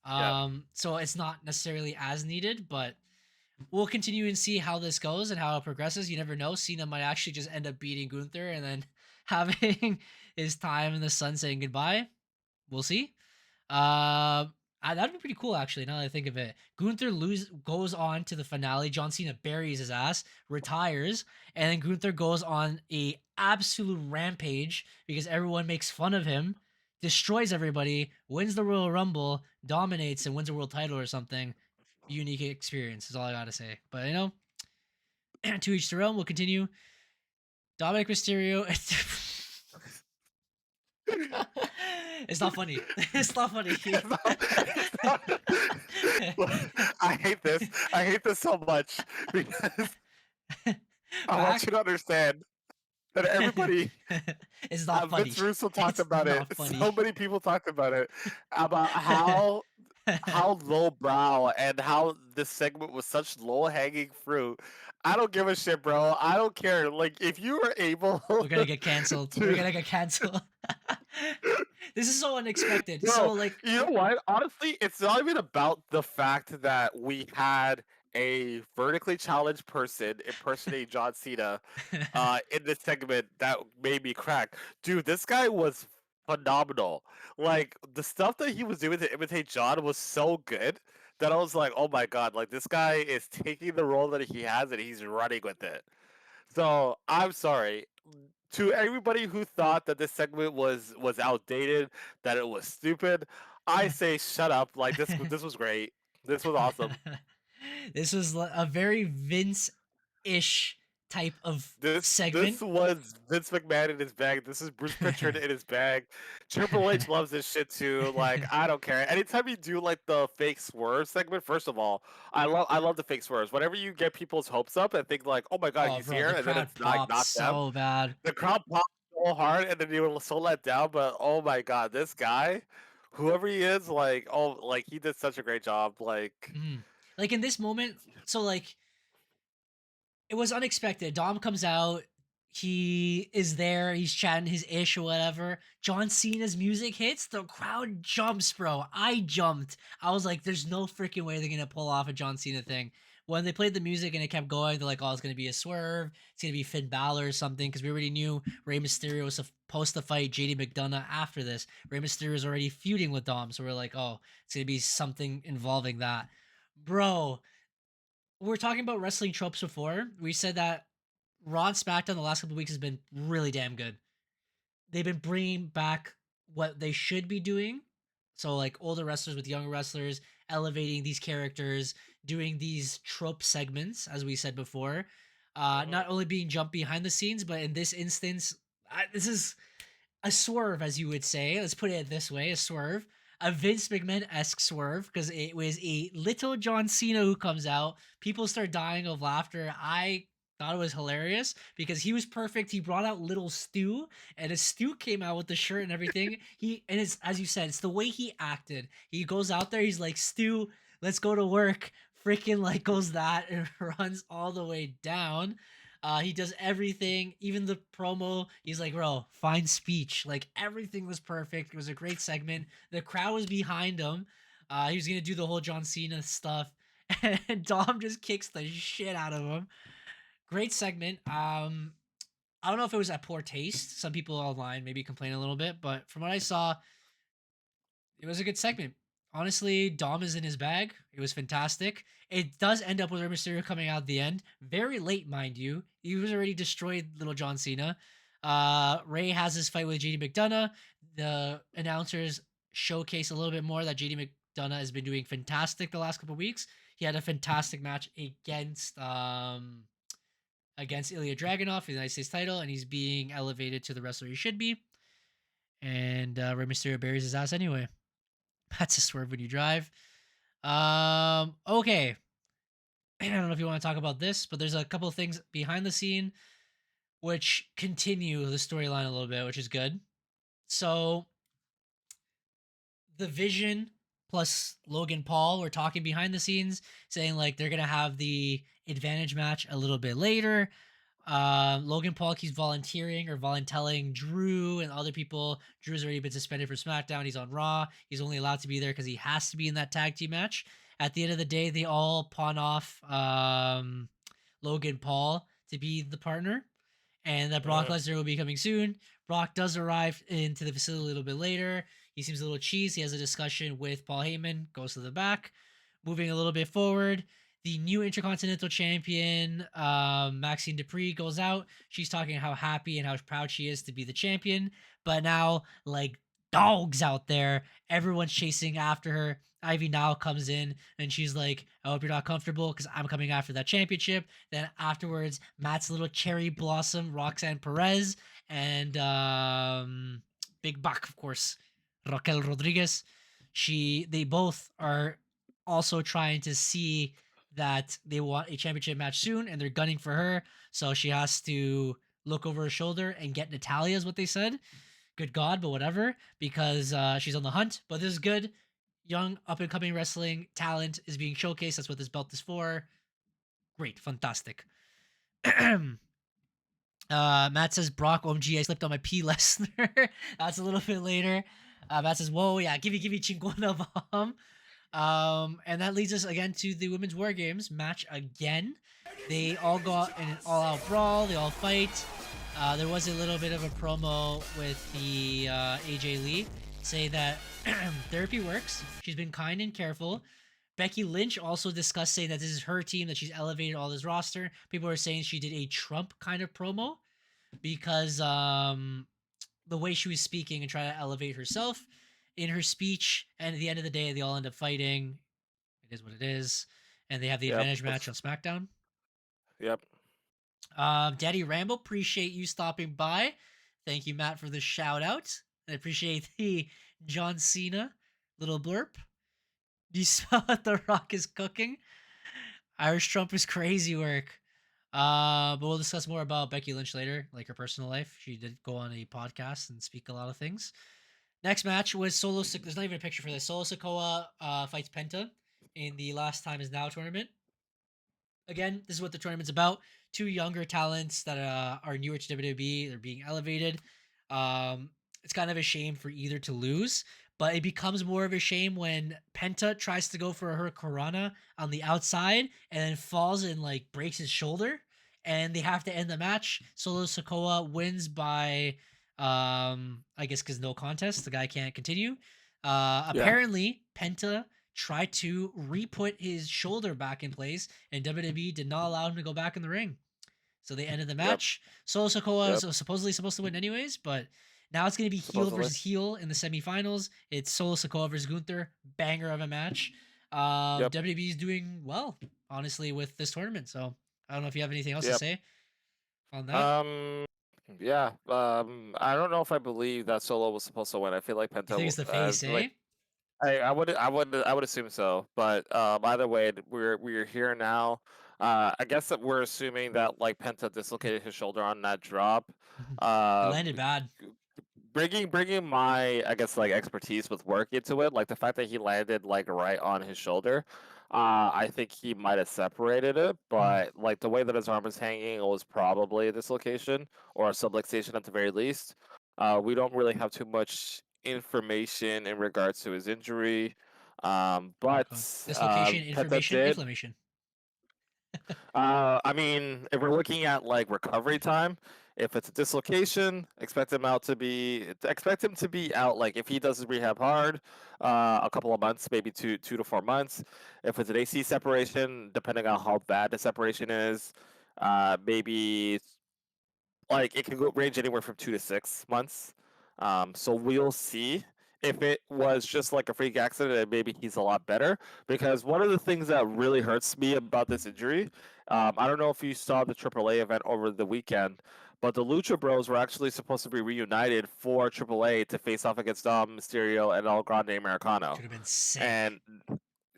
Yeah. So it's not necessarily as needed, but we'll continue and see how this goes and how it progresses. You never know. Cena might actually just end up beating Gunther and then having his time in the sun saying goodbye. We'll see. That'd be pretty cool, actually. Now that I think of it, Gunther goes on to the finale. John Cena buries his ass, retires, and then Gunther goes on a absolute rampage because everyone makes fun of him, destroys everybody, wins the Royal Rumble, dominates, and wins a world title or something. Unique experience is all I gotta say. But to each their own. We'll continue. Dominic Mysterio. It's not funny. It's not funny. I hate this. I hate this so much because I want Back. you to understand that everybody, It's not funny. Vince Russo talked It's about it. not funny. So many people talked about it, about how lowbrow and how this segment was such low hanging fruit. I don't give a shit, bro. I don't care. Like if you were able We're gonna get canceled. We're to gonna get canceled. This is so unexpected. Bro, So like, you know what? Honestly, it's not even about the fact that we had a vertically challenged person impersonating John Cena in this segment that made me crack. Dude, this guy was phenomenal. Like the stuff that he was doing to imitate John was so good that I was like, oh my god, like this guy is taking the role that he has and he's running with it. So I'm sorry to everybody who thought that this segment was outdated, that it was stupid. I say shut up. Like this was great. This was awesome. this was a very Vince-ish type of This segment. was Vince McMahon in his bag. This is Bruce Pritchard in his bag. Triple H loves this shit too. Like I don't care. Anytime you do like the fake swerve segment, first of all, I love the fake swerves. Whenever you get people's hopes up and think like, oh my god, Oh, he's bro, here, the and then crowd it's like popped not them. so bad. The crowd popped so hard, and then you were so let down. But oh my god, this guy, whoever he is, like like he did such a great job. Like Mhm. Like in this moment, so like it was unexpected. Dom comes out. He is there. He's chatting his ish or whatever. John Cena's music hits. The crowd jumps, bro. I jumped. I was like, there's no freaking way they're going to pull off a John Cena thing. when they played the music and it kept going, they're like, "Oh, it's gonna be a swerve. It's gonna be Finn Balor or something," because we already knew Rey Mysterio was supposed to fight JD McDonough after this. Rey Mysterio is already feuding with Dom, so we're like, "Oh, it's gonna be something involving that." Bro, we're talking about wrestling tropes before. We said that Raw and SmackDown the last couple of weeks has been really damn good. They've been bringing back what they should be doing. So like older wrestlers with younger wrestlers, elevating these characters, doing these trope segments, as we said before. Hmm. Not only being jumped behind the scenes, but in this instance, this is a swerve, as you would say. Let's put it this way: a swerve, a Vince McMahon esque swerve, because it was a little John Cena who comes out. People start dying of laughter. I thought it was hilarious because he was perfect. He brought out little Stu, and as Stu came out with the shirt and everything, it's, as you said, it's the way he acted. He goes out there, he's like, "Stu, let's go to work." Freaking like goes that and runs all the way down. He does everything, even the promo. He's like, bro, fine speech. Like everything was perfect. It was a great segment. The crowd was behind him. He was gonna do the whole John Cena stuff, and Dom just kicks the shit out of him. Great segment. I don't know if it was at poor taste. Some people online maybe complain a little bit, but from what I saw, it was a good segment. Honestly, Dom is in his bag. It was fantastic. It does end up with Rey Mysterio coming out at the end. Very late, mind you. He was already destroyed little John Cena. Ray has his fight with JD McDonough. The announcers showcase a little bit more that JD McDonough has been doing fantastic the last couple weeks. He had a fantastic match against Ilya Dragunov for the United States title, and he's being elevated to the wrestler he should be. And Rey Mysterio buries his ass anyway. That's a swerve when you drive. Okay. I don't know if you want to talk about this, but there's a couple of things behind the scene which continue the storyline a little bit, which is good. So the Vision plus Logan Paul were talking behind the scenes, saying like they're gonna have the advantage match a little bit later. Logan Paul keeps volunteering or voluntelling Drew and other people. Drew's already been suspended for SmackDown. He's on Raw. He's only allowed to be there because he has to be in that tag team match. At the end of the day, they all pawn off Logan Paul to be the partner, and that Brock Hmm. Lesnar will be coming soon. Brock does arrive into the facility a little bit later. He seems a little cheesed. He has a discussion with Paul Heyman, goes to the back. Moving a little bit forward, the new Intercontinental Champion, Maxine Dupree, goes out. She's talking how happy and how proud she is to be the champion. But now, like dogs out there, everyone's chasing after her. Ivy now comes in and she's like, I hope you're not comfortable because I'm coming after that championship. Then afterwards, Matt's little cherry blossom, Roxanne Perez, and Big Buck, of course, Raquel Rodriguez. They both are also trying to see that they want a championship match soon and they're gunning for her. So she has to look over her shoulder and get Natalia, is what they said. Good God, but whatever, because she's on the hunt. But this is good. Young, up and coming wrestling talent is being showcased. That's what this belt is for. Great, fantastic. Matt says, Brock, OMG, I slipped on my P Lesnar. That's a little bit later. Matt says, whoa, yeah, give me chingona bomb. And that leads us again to the Women's War Games match again. They all got in an all-out brawl. They all fight. There was a little bit of a promo with the AJ Lee say that therapy works. She's been kind and careful. Becky Lynch also discussed saying that this is her team, that she's elevated all this roster. People are saying she did a Trump kind of promo because the way she was speaking and trying to elevate herself in her speech. And at the end of the day, they all end up fighting. It is what it is. And they have the Yep. advantage match on SmackDown. Yep. Daddy Rambo, appreciate you stopping by. Thank you, Matt, for the shout out. I appreciate the John Cena little blurb. Do you smell what The Rock is cooking? Irish Trump is crazy work. But we'll discuss more about Becky Lynch later, like her personal life. She did go on a podcast and speak a lot of things. Next match was Solo. There's not even a picture for this. Solo Sikoa fights Penta in the Last Time Is Now tournament. Again, this is what the tournament's about. Two younger talents that are newer to WWE. They're being elevated. It's kind of a shame for either to lose, But it becomes more of a shame when Penta tries to go for her Karana on the outside and then falls and like breaks his shoulder, and they have to end the match. Solo Sikoa wins by I guess because no contest, the guy can't continue. Yeah. Apparently Penta tried to re-put his shoulder back in place, and WWE did not allow him to go back in the ring. So they ended the Yep. match. Solo Sikoa Yep. was supposedly supposed to win anyways, but now it's going to be heel Supposedly. versus heel in the semifinals. It's Solo Sikoa versus Gunther. Banger of a match. Yep. WWE is doing well, honestly, with this tournament. So I don't know if you have anything else to Yep. say on that. Yeah. I don't know if I believe that Solo was supposed to win. I feel like You think Penta, it's the face, eh? like I would assume so. But either way, we're here now. I guess that we're assuming that like Penta dislocated his shoulder on that drop. It Um, landed bad. bringing my I guess like expertise with work into it, like the fact that he landed like right on his shoulder, I think he might have separated it, but like the way that his arm is hanging, it was probably a dislocation or a subluxation at the very least. We don't really have too much information in regards to his injury, but Okay. Dislocation, Penta information, did. inflammation. I mean, if we're looking at like recovery time, if it's a dislocation, expect him to be out. Like if he does his rehab hard, a couple of months, maybe 2 to 4 months. If it's an AC separation, depending on how bad the separation is, maybe like it can go range anywhere from 2 to 6 months. So we'll see if it was just like a freak accident and maybe he's a lot better. Because one of the things that really hurts me about this injury, I don't know if you saw the AAA event over the weekend, but the Lucha Bros were actually supposed to be reunited for AAA to face off against Dom Mysterio and El Grande Americano, Could have been sick. and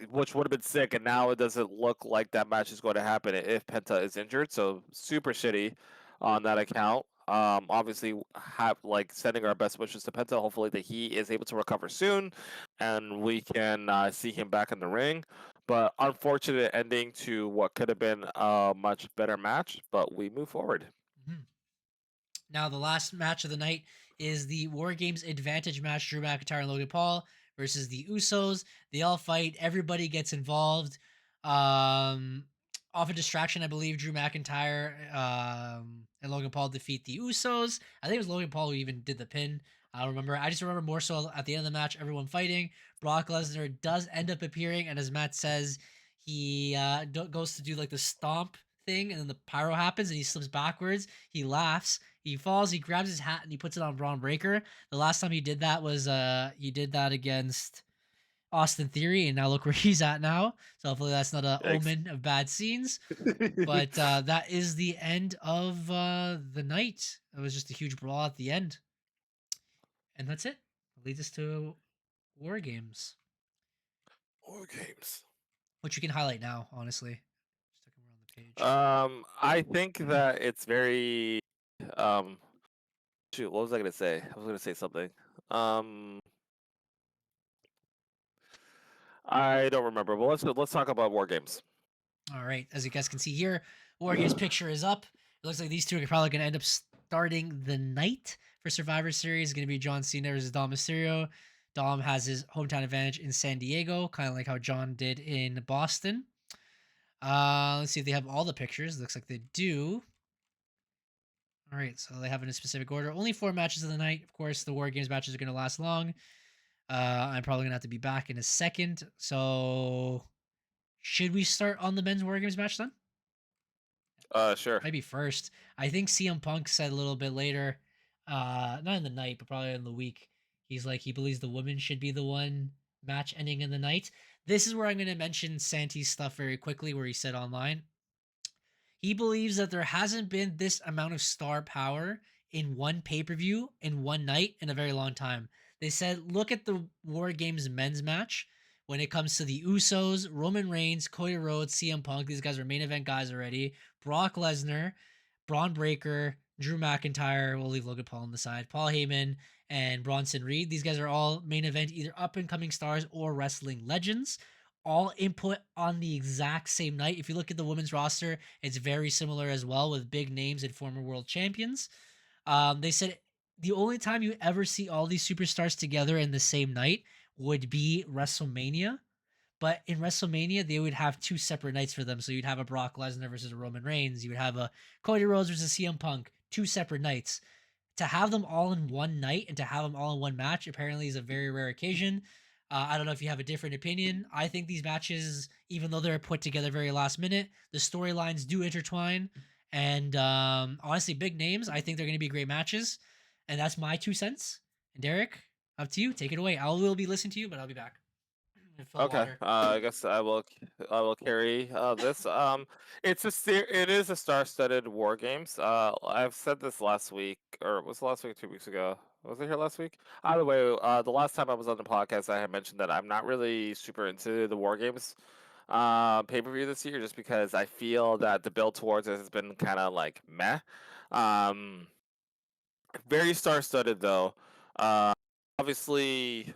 which would have been sick. And now it doesn't look like that match is going to happen if Penta is injured. So super shitty on that account. Obviously, have like sending our best wishes to Penta. Hopefully that he is able to recover soon, and we can see him back in the ring. But unfortunate ending to what could have been a much better match. But we move forward. Mhm. Now, the last match of the night is the War Games Advantage match: Drew McIntyre and Logan Paul versus the Usos. They all fight. Everybody gets involved. Um, Off a distraction, I believe Drew McIntyre and Logan Paul defeat the Usos. I think it was Logan Paul who even did the pin. I don't remember. I just remember more so at the end of the match, everyone fighting. Brock Lesnar does end up appearing, and as Matt says, he goes to do like the stomp thing, and then the pyro happens, and he slips backwards. He laughs. He falls. He grabs his hat and he puts it on Braun Breaker. The last time he did that was he did that against Austin Theory, and now look where he's at now. So hopefully that's not an Yikes. omen of bad scenes. But that is the end of the night. It was just a huge brawl at the end, and that's it. Leads us to War Games, War games. which you can highlight now. Honestly, just looking around the page. I think that it's very um shoot, what was I gonna say? I was gonna say something. Um I don't remember. But let's talk about war games. All right, as you guys can see here, War Games picture is up. It looks like these two are probably going to end up starting the night for Survivor Series. It's going to be John Cena versus Dom Mysterio. Dom has his hometown advantage in San Diego, kind of like how John did in Boston. Let's see if they have all the pictures. Looks like they do. All right, so they have it in a specific order. Only 4 matches of the night. Of course, the War Games matches are going to last long. I'm probably going to have to be back in a second. So, should we start on the men's War Games match then? Sure. Maybe first. I think CM Punk said a little bit later, not in the night, but probably in the week. He's like he believes the woman should be the one match ending in the night. This is where I'm going to mention Santi's stuff very quickly, where he said online he believes that there hasn't been this amount of star power in one pay per view in one night in a very long time. They said, look at the War Games men's match when it comes to the Usos, Roman Reigns, Cody Rhodes, CM Punk. These guys are main event guys already. Brock Lesnar, Braun Breaker, Drew McIntyre. We'll leave Logan Paul on the side. Paul Heyman and Bronson Reed. These guys are all main event, either up and coming stars or wrestling legends. All input on the exact same night. If you look at the women's roster, it's very similar as well with big names and former world champions. They said the only time you ever see all these superstars together in the same night would be WrestleMania. But in WrestleMania, they would have two separate nights for them. So you'd have a Brock Lesnar versus a Roman Reigns. You would have a Cody Rhodes versus CM Punk. Two separate nights. To have them all in one night and to have them all in one match apparently is a very rare occasion. I don't know if you have a different opinion. I think these matches, even though they're put together very last minute, the storylines do intertwine. And honestly, big names. I think they're going to be great matches. And that's my 2 cents. And Derek, up to you. Take it away. I will be listening to you, but I'll be back. Fill Okay, water. I guess I will carry this. It is a star-studded war games. I've said this last week, or was it last week, 2 weeks ago? Was it here last week? Either way, the last time I was on the podcast, I had mentioned that I'm not really super into the war games pay-per-view this year, just because I feel that the build towards it has been kind of like meh. Um, Very star-studded though. Uh, Obviously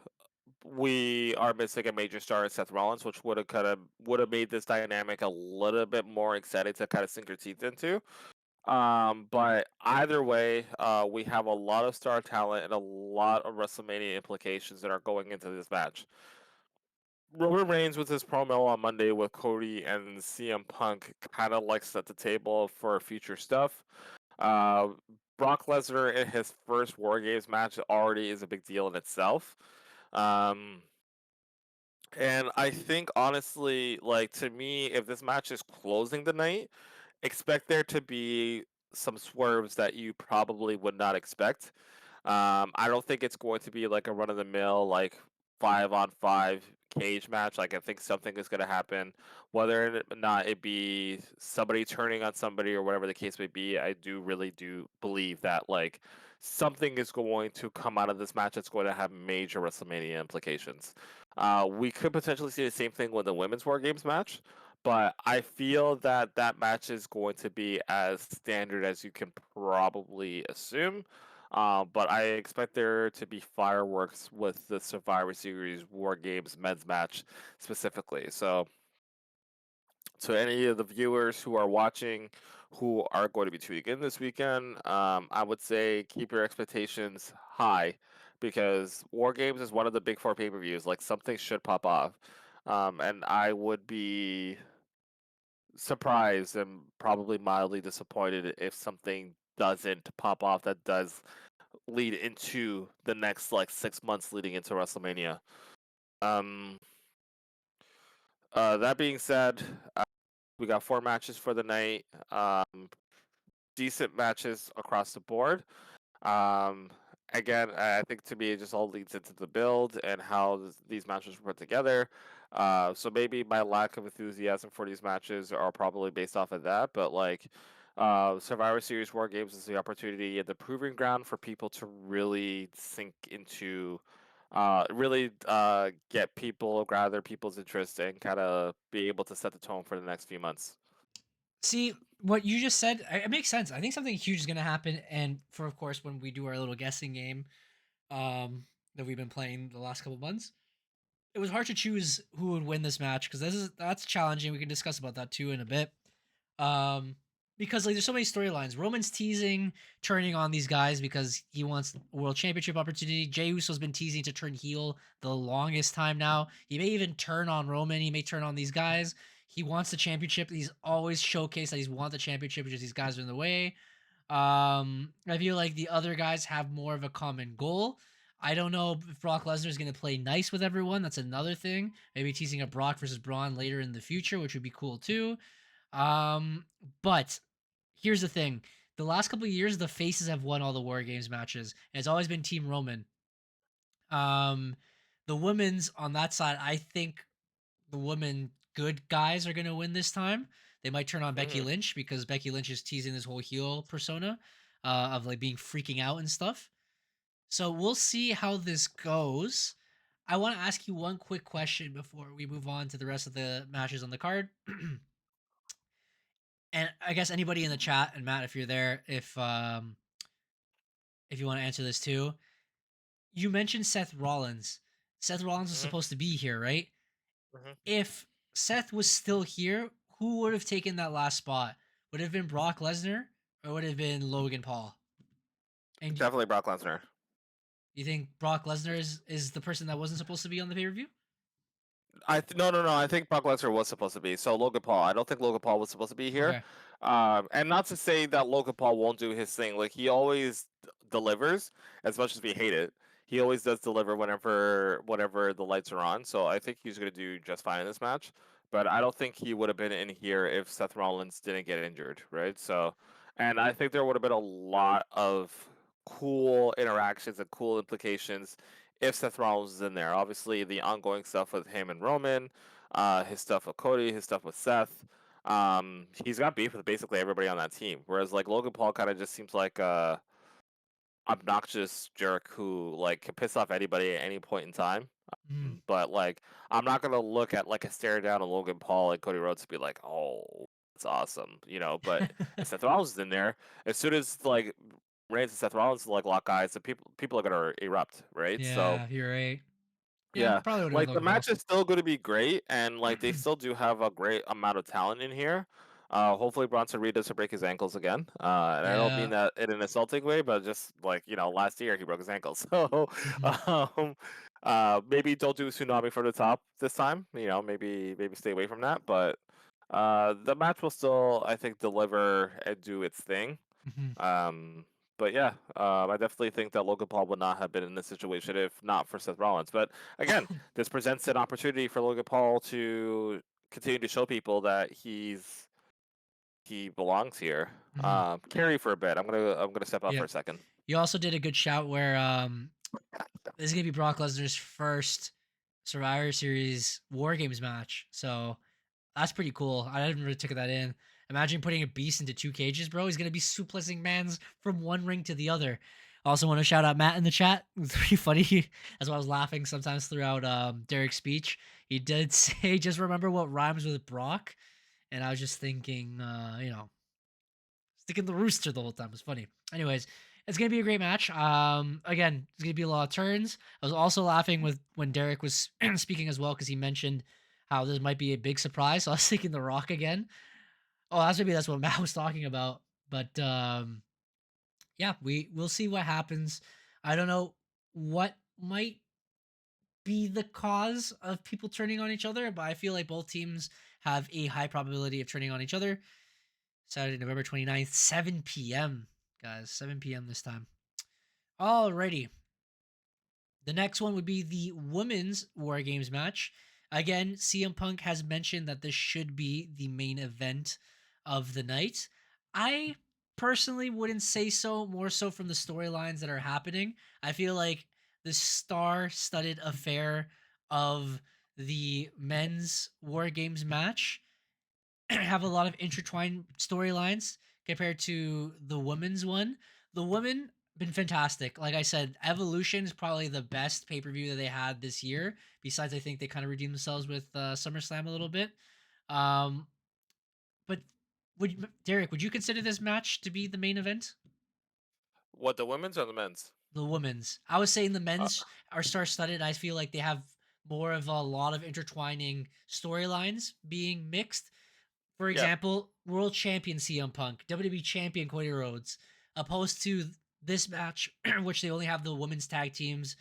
we are missing a major star in Seth Rollins, which would have made this dynamic a little bit more exciting to kind of sink your teeth into. But either way, we have a lot of star talent and a lot of WrestleMania implications that are going into this match. Roman Reigns with his promo on Monday with Cody and CM Punk kind of like set the table for future stuff. Uh, Brock Lesnar in his first War Games match already is a big deal in itself. Um, And I think honestly, like to me, if this match is closing the night, expect there to be some swerves that you probably would not expect. I don't think it's going to be like a run of the mill like 5-on-5 cage match. Like I think something is going to happen, whether or not it be somebody turning on somebody or whatever the case may be. I really do believe that like something is going to come out of this match that's going to have major WrestleMania implications. We could potentially see the same thing with the women's War Games match, but I feel that that match is going to be as standard as you can probably assume. But I expect there to be fireworks with the Survivor Series War Games men's match specifically. So, to any of the viewers who are watching who are going to be tuning in this weekend, I would say keep your expectations high because War Games is one of the big four pay per views. Like, something should pop off. And I would be surprised and probably mildly disappointed if something doesn't pop off that does lead into the next like 6 months leading into WrestleMania. Um, that being said, we got 4 matches for the night. Decent matches across the board. Um, Again, I think to me it just all leads into the build and how these matches were put together. So maybe my lack of enthusiasm for these matches are probably based off of that, but like Survivor Series War Games is the opportunity and the proving ground for people to really sink into, really get people, gather people's interest, and kind of be able to set the tone for the next few months. See, what you just said, it makes sense. I think something huge is going to happen. And for, of course, when we do our little guessing game that we've been playing the last couple months, it was hard to choose who would win this match because that's challenging. We can discuss about that too in a bit. Um, because like there's so many storylines. Roman's teasing turning on these guys because he wants a world championship opportunity. Jey Uso's been teasing to turn heel the longest time now. He may even turn on Roman. He may turn on these guys. He wants the championship. He's always showcased that he's won the championship because these guys are in the way. I feel like the other guys have more of a common goal. I don't know if Brock Lesnar is going to play nice with everyone. That's another thing. Maybe teasing a Brock versus Braun later in the future, which would be cool too. Um, but here's the thing: the last couple of years, the faces have won all the War Games matches, and it's always been Team Roman. Um, the women's on that side, I think the women good guys are gonna win this time. They might turn on Becky Mm. Lynch because Becky Lynch is teasing this whole heel persona of like being freaking out and stuff. So we'll see how this goes. I want to ask you one quick question before we move on to the rest of the matches on the card. And I guess anybody in the chat and Matt, if you're there, if you want to answer this too, you mentioned Seth Rollins. Seth Rollins was Mm-hmm. supposed to be here, right? Mm-hmm. If Seth was still here, who would have taken that last spot? Would it have been Brock Lesnar or would it have been Logan Paul? And Definitely Brock Lesnar. You think Brock Lesnar is the person that wasn't supposed to be on the pay per view? No. I think Brock Lesnar was supposed to be. So Logan Paul. I don't think Logan Paul was supposed to be here. Okay. And not to say that Logan Paul won't do his thing. Like he always delivers, as much as we hate it. He always does deliver whenever the lights are on. So I think he's gonna do just fine in this match. But I don't think he would have been in here if Seth Rollins didn't get injured, right? So, and I think there would have been a lot of cool interactions and cool implications if Seth Rollins is in there. Obviously, the ongoing stuff with him and Roman, his stuff with Cody, his stuff with Seth. He's got beef with basically everybody on that team. Whereas like Logan Paul kind of just seems like obnoxious jerk who like can piss off anybody at any point in time. Mm. But like I'm not gonna look at like a stare down on Logan Paul and Cody Rhodes to be like, oh, that's awesome, you know. But if Seth Rollins is in there, as soon as like Reigns and Seth Rollins like lock eyes, the people are gonna erupt, right? So Yeah, you're right. Yeah, yeah, probably would have been like the Logan Paul. match is still going to be great, and like they still do have a great amount of talent in here. Hopefully Bronson Reed doesn't break his ankles again. And I don't mean Yeah. that in an insulting way, but just like last year he broke his ankle. So, Mhm. um, maybe don't do tsunami from the top this time. Maybe stay away from that. But the match will still, I think, deliver and do its thing. Mhm. Um, but yeah, I definitely think that Logan Paul would not have been in this situation if not for Seth Rollins. But again, this presents an opportunity for Logan Paul to continue to show people that he belongs here. Mhm. Carry for a bit. I'm gonna step out for Yep. a second. You also did a good shout where this is gonna be Brock Lesnar's first Survivor Series War Games match. So that's pretty cool. I didn't really take that in. Imagine putting a beast into two cages, bro. He's gonna be suplexing mans from one ring to the other. Also want to shout out Matt in the chat. It's pretty funny. That's why I was laughing sometimes throughout Derek's speech. He did say, "Just remember what rhymes with Brock," and I was just thinking, sticking the rooster the whole time. It was funny. Anyways, it's gonna be a great match. Again, it's gonna be a lot of turns. I was also laughing with when Derek was speaking as well because he mentioned how this might be a big surprise. So I was thinking The Rock again. Oh, that's what Matt was talking about. But yeah, we'll see what happens. I don't know what might be the cause of people turning on each other, but I feel like both teams have a high probability of turning on each other. Saturday, November 29th, 7 p.m. Guys, 7 p.m. this time. Alrighty. The next one would be the women's War Games match. Again, CM Punk has mentioned that this should be the main event of the night. I personally wouldn't say so, more so from the storylines that are happening. I feel like the star studded affair of the men's War Games match have a lot of intertwined storylines compared to the women's one. The women been fantastic. Like I said, Evolution is probably the best pay per view that they had this year. Besides, I think they kind of redeemed themselves with SummerSlam a little bit. Um, but Derek, would you consider this match to be the main event? What, the women's or the men's? The women's. I was saying the Uh, men's are star studded. I feel like they have more of a lot of intertwining storylines being mixed. For yeah. example, world champion CM Punk, WWE champion Cody Rhodes, opposed to this match, which they only have the women's tag teams.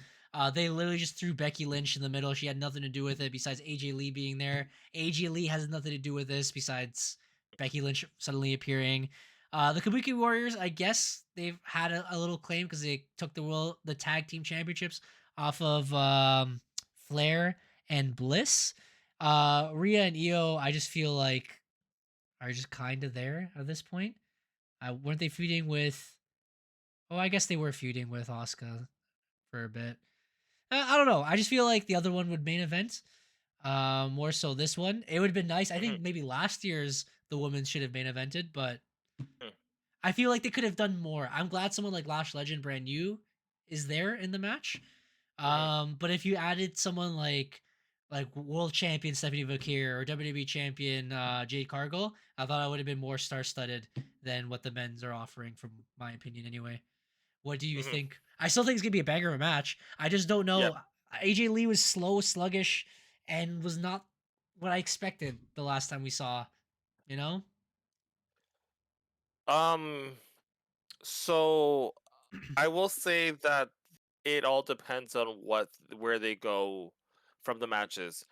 They literally just threw Becky Lynch in the middle. She had nothing to do with it besides AJ Lee being there. AJ Lee has nothing to do with this besides Becky Lynch suddenly appearing. The Kabuki Warriors, I guess they've had a little claim because they took the tag team championships off of Flair and Bliss. Rhea and Io, I just feel like are just kind of there at this point. Weren't they feuding with? Oh, I guess they were feuding with Asuka for a bit. I don't know. I just feel like the other one would main event. More so this one. It would have been nice. I Mhm, think maybe last year's the women should have main evented, but mhm, I feel like they could have done more. I'm glad someone like Lash Legend Brand New is there in the match. mhm, But if you added someone like world champion Stephanie Vakir or WWE champion Jade Cargill, I thought I would have been more star studded than what the men's are offering, from my opinion anyway. What do you mhm. think? I still think it's gonna be a banger of a match. I just don't Yeah. know. AJ Lee was slow, sluggish, and was not what I expected the last time we saw. You know? Um. So I will say that it all depends on where they go from the matches.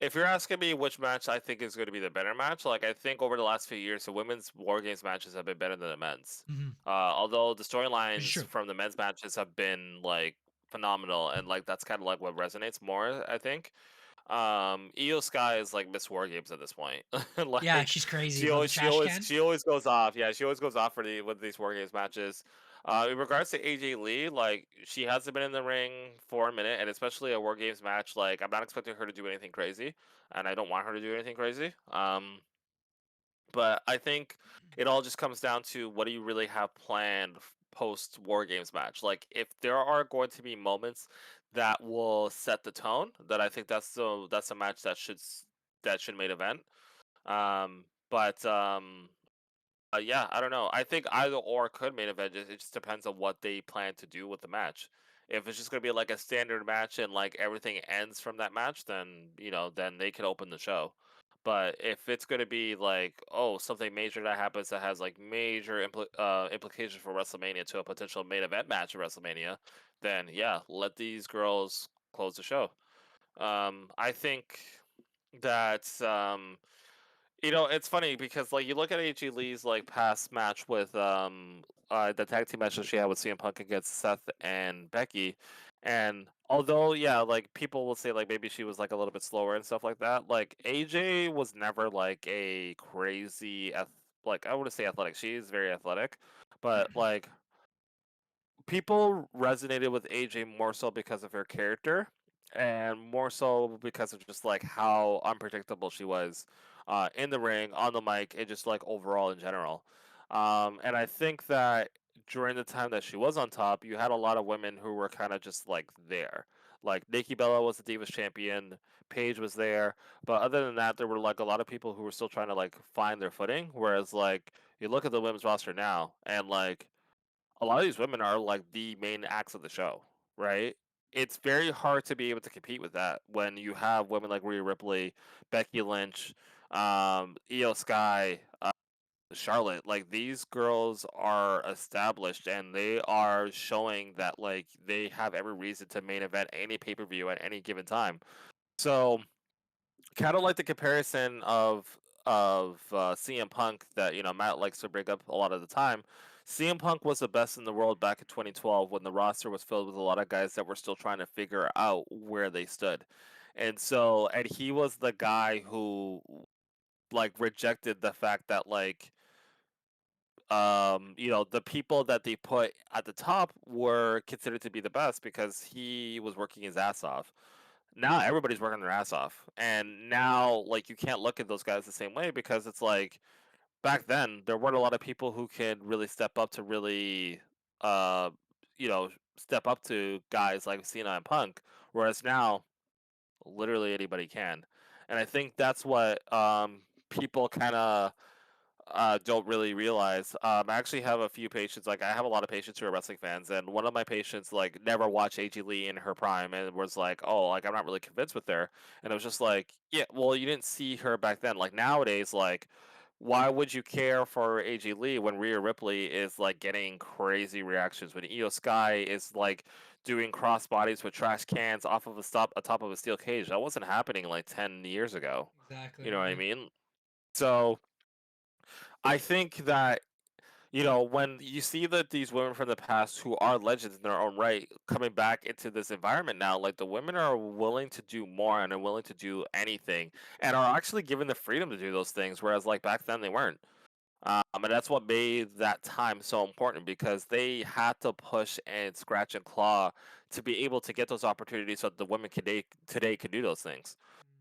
If you're asking me which match I think is going to be the better match, like I think over the last few years, the women's War Games matches have been better than the men's. Hmm. Although the Which is storylines true. from the men's matches have been like phenomenal, and like that's kind of like what resonates more, I think. Io Sky is like Miss War Games at this point. Yeah, Like she's crazy she above the always she trash always can. she always goes off. Yeah, she always goes off for the with these War Games matches. In regards to AJ Lee, like she hasn't been in the ring for a minute, and especially a War Games match, like I'm not expecting her to do anything crazy, and I don't want her to do anything crazy. But I think it all just comes down to what do you really have planned post War Games match. Like if there are going to be moments that will set the tone, that I think that's a match that that should main event. But yeah, I don't know. I think either or could main event. It just depends on what they plan to do with the match. If it's just gonna be like a standard match and like everything ends from that match, then then they could open the show. But if it's gonna be like, oh, something major that happens that has like major implications for WrestleMania to a potential main event match at WrestleMania, then yeah, let these girls close the show. I think that it's funny because like you look at AJ Lee's like past match with the tag team match that she had with CM Punk against Seth and Becky, and although yeah, like people will say like maybe she was like a little bit slower and stuff like that, like AJ was never like a crazy like I wouldn't say athletic. She is very athletic, but like people resonated with AJ more so because of her character and more so because of just like how unpredictable she was in the ring, on the mic, and just like overall in general. And I think that during the time that she was on top, you had a lot of women who were kind of just like there. Like Nikki Bella was the Divas champion, Paige was there, but other than that, there were like a lot of people who were still trying to like find their footing. Whereas like you look at the women's roster now, and like a lot of these women are like the main acts of the show, right? It's very hard to be able to compete with that when you have women like Rhea Ripley, Becky Lynch, Io Sky, Charlotte. Like these girls are established and they are showing that like they have every reason to main event any pay per view at any given time. So kind of like the comparison of CM Punk that Matt likes to bring up a lot of the time. CM Punk was the best in the world back in 2012 when the roster was filled with a lot of guys that were still trying to figure out where they stood. And he was the guy who like rejected the fact that like the people that they put at the top were considered to be the best because he was working his ass off. Now everybody's working their ass off, and now like you can't look at those guys the same way because it's like back then there weren't a lot of people who could really step up to really uh step up to guys like Cena and Punk, whereas now literally anybody can. And I think that's what people kind of don't really realize. I actually have a few patients. Like I have a lot of patients who are wrestling fans, and one of my patients like never watched AJ Lee in her prime, and was like, "Oh, like I'm not really convinced with her." And it was just like, "Yeah, well, you didn't see her back then. Like nowadays, like." Why would you care for AJ Lee when Rhea Ripley is like getting crazy reactions when Io Sky is like doing cross bodies with trash cans off of atop of a steel cage? That wasn't happening like 10 years ago. Exactly. You know what I Yeah. mean? So I think that when you see that these women from the past who are legends in their own right coming back into this environment now, like the women are willing to do more and are willing to do anything and are actually given the freedom to do those things, whereas like back then they weren't. And that's what made that time so important because they had to push and scratch and claw to be able to get those opportunities so that the women today could do those things.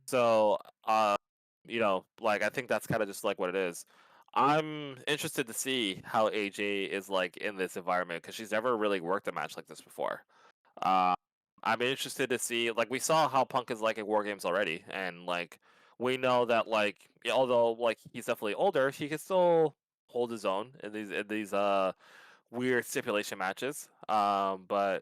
So, like I think that's kind of just like what it is. I'm interested to see how AJ is like in this environment because she's never really worked a match like this before. Uh, I'm interested to see like we saw how Punk is like at War Games already, and like we know that like although like he's definitely older, he can still hold his own in these weird stipulation matches. But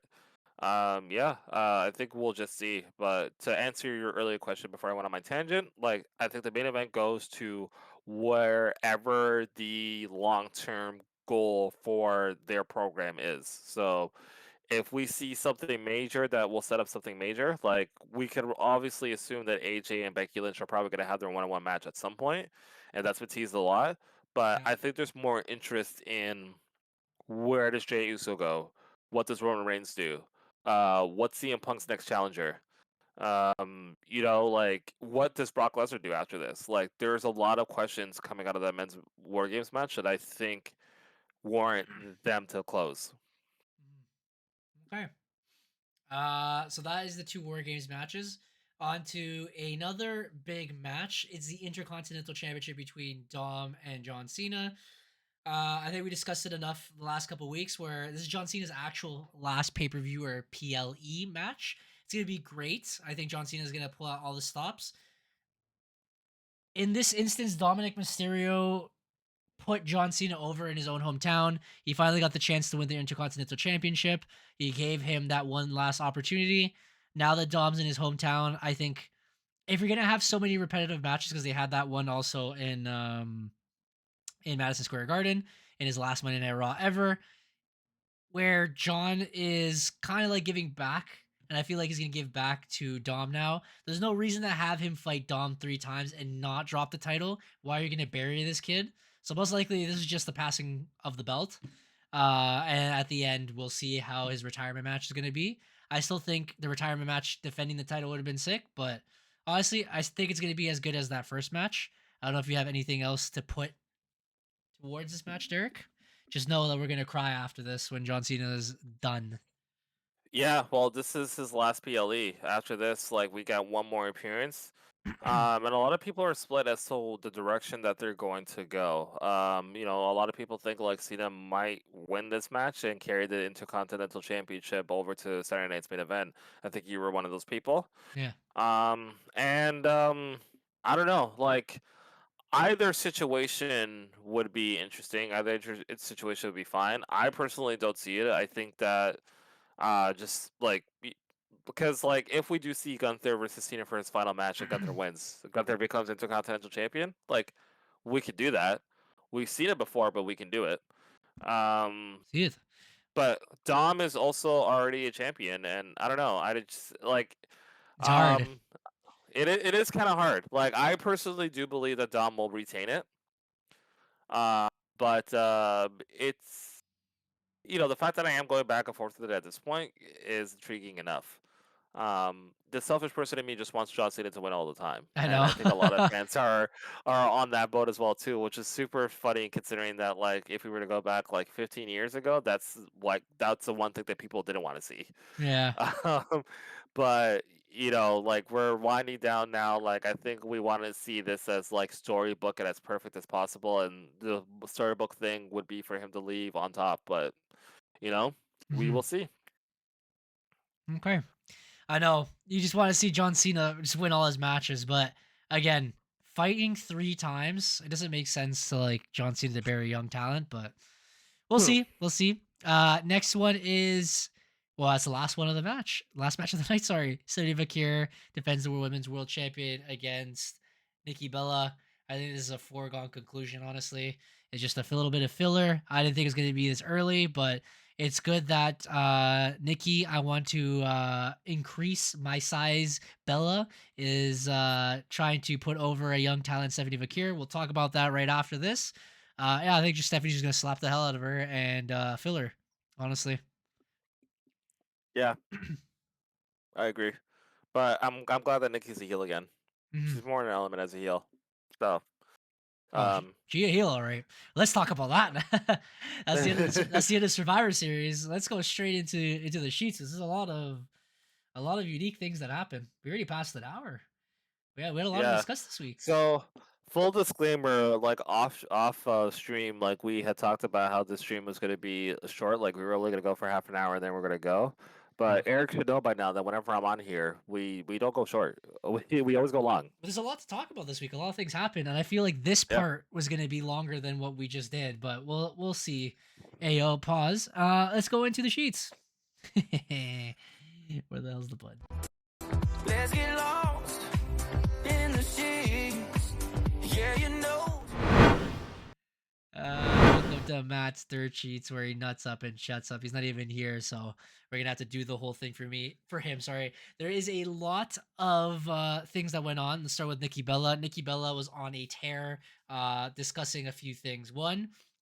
yeah, I think we'll just see. But to answer your earlier question before I went on my tangent, like I think the main event goes to wherever the long term goal for their program is. So if we see something major that will set up something major, like we can obviously assume that AJ and Becky Lynch are probably going to have their one-on-one match at some point, and that's been teased a lot. But Yeah. I think there's more interest in where does Jey Uso go? What does Roman Reigns do? What's CM Punk's next challenger? Like what does Brock Lesnar do after this? Like there's a lot of questions coming out of that men's War Games match that I think warrant them to close. Okay. So that is the two War Games matches. On to another big match. It's the Intercontinental Championship between Dom and John Cena. I think we discussed it enough the last couple weeks where this is John Cena's actual last pay-per-view or PLE match. It's going to be great. I think John Cena is going to pull out all the stops. In this instance, Dominic Mysterio put John Cena over in his own hometown. He finally got the chance to win the Intercontinental Championship. He gave him that one last opportunity. Now that Dom's in his hometown, I think if you're gonna have so many repetitive matches, because they had that one also in Madison Square Garden in his last Monday Night Raw ever, where John is kind of like giving back, and I feel like he's gonna give back to Dom now. There's no reason to have him fight Dom 3 times and not drop the title. Why are you gonna bury this kid? So most likely this is just the passing of the belt. And at the end, we'll see how his retirement match is gonna be. I still think the retirement match defending the title would have been sick, but honestly, I think it's gonna be as good as that first match. I don't know if you have anything else to put towards this match, Derek. Just know that we're gonna cry after this when John Cena is done. Yeah, well, this is his last PLE. After this, like we got one more appearance. And a lot of people are split as to the direction that they're going to go. A lot of people think like Cena might win this match and carry the Intercontinental Championship over to Saturday Night's main event. I think you were one of those people. Yeah. And I don't know, like either situation would be interesting. Either situation would be fine. I personally don't see it. I think that just like because like if we do see Gunther versus Cena for his final match and Gunther wins, Gunther becomes Intercontinental Champion. Like we could do that. We've seen it before, but we can do it. See it. But Dom is also already a champion, and I don't know. I just like It's hard. it is kind of hard. Like I personally do believe that Dom will retain it. But it's the fact that I am going back and forth with it at this point is intriguing enough. The selfish person in me just wants John Cena to win all the time, I and know. I think a lot of fans are on that boat as well too, which is super funny considering that like if we were to go back like 15 years ago, that's the one thing that people didn't want to see. Yeah. But like we're winding down now. Like I think we want to see this as like storybook and as perfect as possible, and the storybook thing would be for him to leave on top. But we will see. Okay. I know you just want to see John Cena just win all his matches, but again, fighting 3 times, it doesn't make sense to like John Cena to bury young talent, but we'll see. We'll see. Next one is that's the last one of the match. Last match of the night, sorry. Sonya Vakir defends the Women's World Champion against Nikki Bella. I think this is a foregone conclusion, honestly. It's just a little bit of filler. I didn't think it was going to be this early, but it's good that Nikki, I want to increase my size. Bella is trying to put over a young talent, Stephanie Vakir. We'll talk about that right after this. I think Stephanie's just going to slap the hell out of her and fill her, honestly. Yeah, I agree. But I'm glad that Nikki's a heel again. She's more an element as a heel. So she a heel, all right. Let's talk about that. That's the end of Survivor Series. Let's go straight into the sheets. This is a lot of unique things that happen. We already passed an hour. We had a lot to discuss this week. So full disclaimer, like off stream, like we had talked about how this stream was going to be short. Like we were only going to go for half an hour and then we're going to go. But Eric should know by now that whenever I'm on here, we don't go short. We always go long. But there's a lot to talk about this week. A lot of things happened, and I feel like this part was going to be longer than what we just did. But we'll see. Ayo, pause. Let's go into the sheets. Where the hell's the bud? Let's get lost in the sheets. Yeah, you know. Welcome to Matt's dirt sheets where he nuts up and shuts up. He's not even here, so we're gonna have to do the whole thing for him. Sorry. There is a lot of things that went on. Let's start with Nikki Bella. Nikki Bella was on a tear, discussing a few things.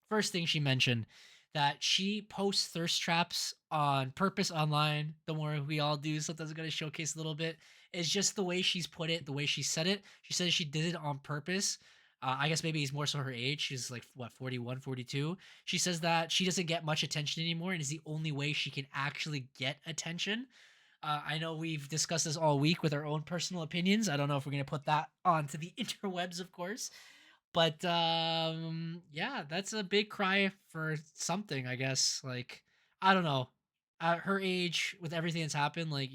First thing she mentioned that she posts thirst traps on purpose online. The more we all do, sometimes I'm gonna showcase a little bit. Is just the way she's put it, the way she said it. She says she did it on purpose. I guess maybe he's more so her age. She's like, what, 41, 42. She says that she doesn't get much attention anymore and is the only way she can actually get attention. I know we've discussed this all week with our own personal opinions. I don't know if we're going to put that onto the interwebs, of course. But yeah, that's a big cry for something, I guess. Like, I don't know. At her age, with everything that's happened, like,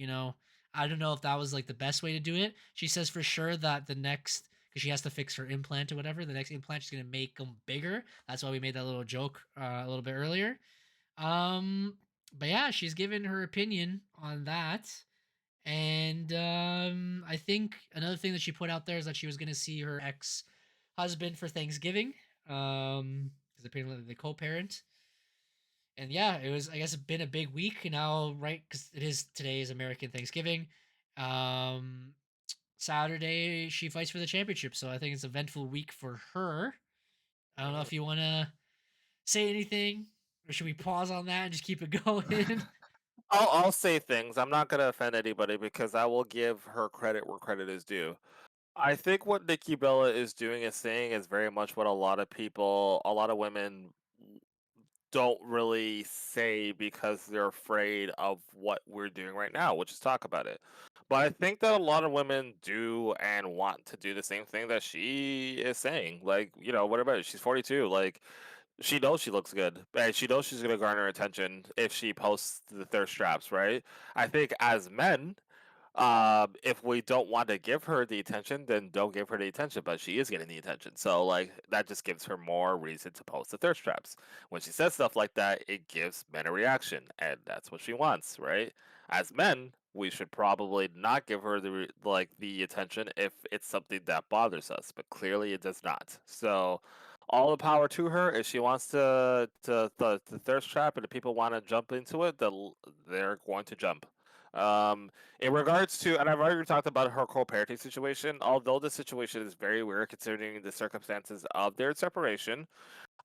I don't know if that was like the best way to do it. She says for sure that the next, because she has to fix her implant or whatever, the next implant she's gonna make them bigger. That's why we made that little joke a little bit earlier. Um, but yeah, she's given her opinion on that. And I think another thing that she put out there is that she was gonna see her ex husband for Thanksgiving. Because apparently they co-parent. And yeah, it was, I guess, been a big week now, right? Because today is American Thanksgiving. Um, Saturday she fights for the championship, so I think it's an eventful week for her. I don't know Mhm. if you want to say anything, or should we pause on that and just keep it going? I'll say things. I'm not gonna offend anybody because I will give her credit where credit is due. I think what Nikki Bella is doing is saying is very much what a lot of people, a lot of women don't really say because they're afraid of what we're doing right now, which is talk about it. But I think that a lot of women do and want to do the same thing that she is saying. Like, what about it? She's 42. Like, she knows she looks good, and she knows she's going to garner attention if she posts the thirst traps, right? I think as men, if we don't want to give her the attention, then don't give her the attention. But she is getting the attention, so like that just gives her more reason to post the thirst traps. When she says stuff like that, it gives men a reaction, and that's what she wants, right? As men, we should probably not give her the attention if it's something that bothers us, but clearly it does not. So all the power to her. If she wants to thirst trap and the people want to jump into it, they're going to jump. Um, in regards to, and I've already talked about her co-parenting situation, although the situation is very weird considering the circumstances of their separation,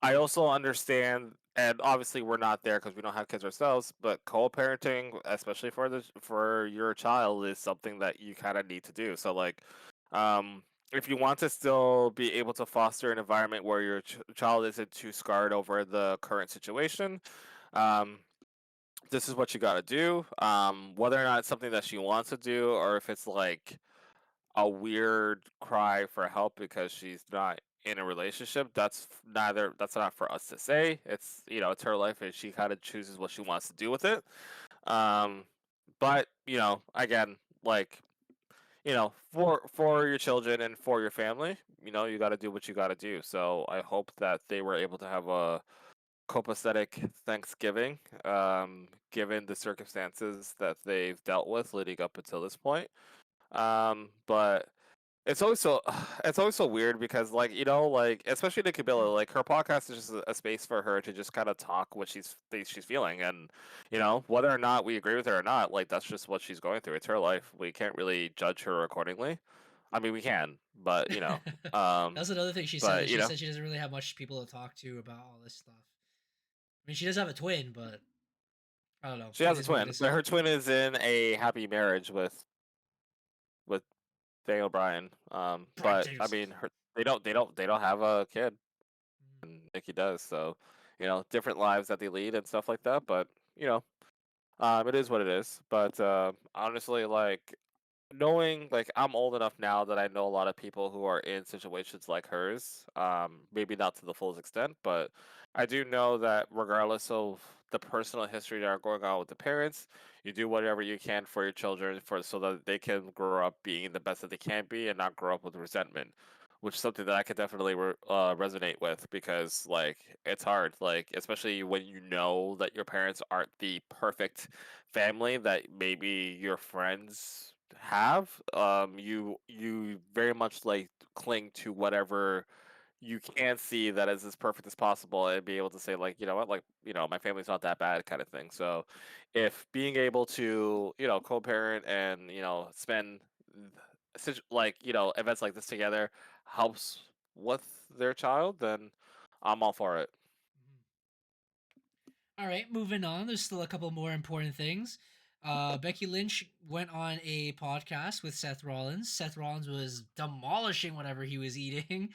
I also understand, and obviously we're not there because we don't have kids ourselves, but co-parenting, especially for your child, is something that you kind of need to do. So like, if you want to still be able to foster an environment where your child isn't too scarred over the current situation, um, this is what you got to do. Whether or not it's something that she wants to do, or if it's like a weird cry for help because she's not in a relationship, that's not for us to say. It's her life and she kind of chooses what she wants to do with it. Um, but again, like, for your children and for your family, you got to do what you got to do. So I hope that they were able to have a copacetic Thanksgiving, given the circumstances that they've dealt with leading up until this point. But it's always so weird because, like, like, especially Nikki Bella, like, her podcast is just a space for her to just kind of talk what she's feeling, and whether or not we agree with her or not, like, that's just what she's going through. It's her life. We can't really judge her accordingly. I mean, we can, but That's another thing she said. but She said she doesn't really have much people to talk to about all this stuff. I mean, she does have a twin, but I don't know. she It has a is what it twin, is. but her twin is in a happy marriage with Daniel Bryan. Brian But I Danielson. mean, they don't have a kid, and Nikki does. So, different lives that they lead and stuff like that. But you know, it is what it is. But honestly, like, knowing, like, I'm old enough now that I know a lot of people who are in situations like hers. Maybe not to the fullest extent, but I do know that regardless of the personal history that are going on with the parents, you do whatever you can for your children so that they can grow up being the best that they can be and not grow up with resentment. Which is something that I could definitely resonate with because, like, it's hard, like, especially when you know that your parents aren't the perfect family that maybe your friends have. You very much, like, cling to whatever you can see that it's as perfect as possible and be able to say like, you know what, like, you know, my family's not that bad kind of thing. So if being able to, you know, co-parent and, you know, spend like, you know, events like this together helps with their child, then I'm all for it. Mhm. All right, moving on. There's still a couple more important things. Becky Lynch went on a podcast with Seth Rollins. Seth Rollins was demolishing whatever he was eating.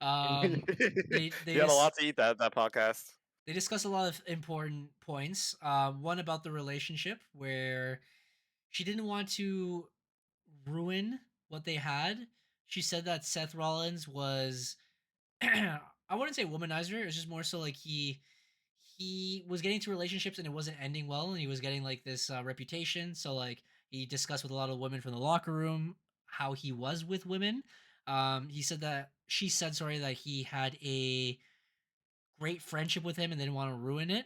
Um, they they You had a just lot to eat that podcast. they discuss a lot of important points. One about the relationship where she didn't want to ruin what they had. She said that Seth Rollins was I wouldn't say womanizer. It was just more so like he was getting into relationships and it wasn't ending well, and he was getting like this reputation. So like he discussed with a lot of women from the locker room how he was with women. He said that she said sorry that he had a great friendship with him and didn't want to ruin it,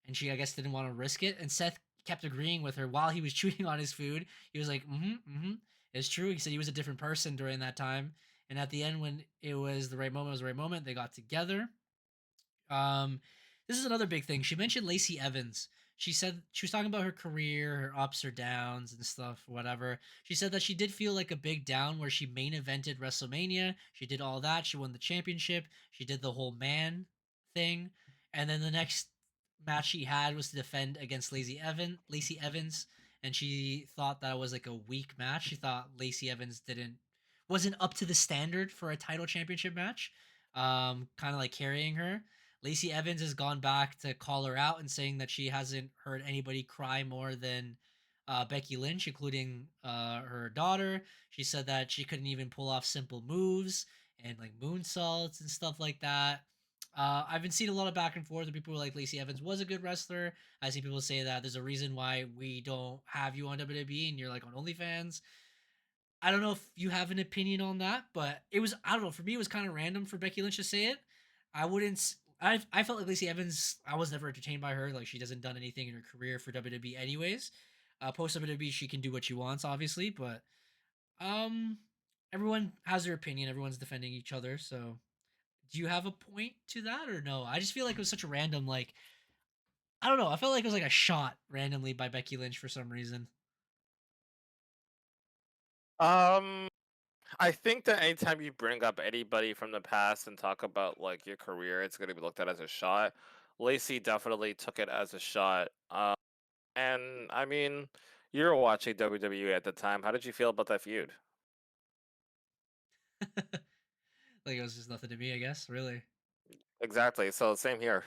and she I guess didn't want to risk it. And Seth kept agreeing with her while he was chewing on his food. He was like, "Mm-hmm, mm-hmm, it's true." He said he was a different person during that time, and at the end, when it was the right moment, it was the right moment. They got together. Um, this is another big thing. She mentioned Lacey Evans. She said she was talking about her career, her ups or downs and stuff, whatever. She said that she did feel like a big down where she main evented WrestleMania. She did all that. She won the championship. She did the whole man thing, and then the next match she had was to defend against Lacey Evans, and she thought that was like a weak match. She thought Lacey Evans didn't wasn't up to the standard for a title championship match. Kind of like carrying her. Lacey Evans has gone back to call her out and saying that she hasn't heard anybody cry more than Becky Lynch, including her daughter. She said that she couldn't even pull off simple moves and like moonsaults and stuff like that. I've been seeing a lot of back and forth. People were like Lacey Evans was a good wrestler. I see people say that there's a reason why we don't have you on WWE and you're like on OnlyFans. I don't know if you have an opinion on that, but it was I don't know. For me, it was kind of random for Becky Lynch to say it. I wouldn't. I felt like Lacey Evans. I was never entertained by her. Like she doesn't done anything in her career for WWE, anyways. Post WWE, she can do what she wants, obviously, but um, everyone has their opinion. Everyone's defending each other. So, do you have a point to that or no? I just feel like it was such a random. Like I don't know. I felt like it was like a shot randomly by Becky Lynch for some reason. Um, I think that anytime you bring up anybody from the past and talk about like your career, it's going to be looked at as a shot. Lacey definitely took it as a shot. And I mean, you were watching WWE at the time. How did you feel about that feud? Like it was just nothing to me, I guess. Really. Exactly. So same here.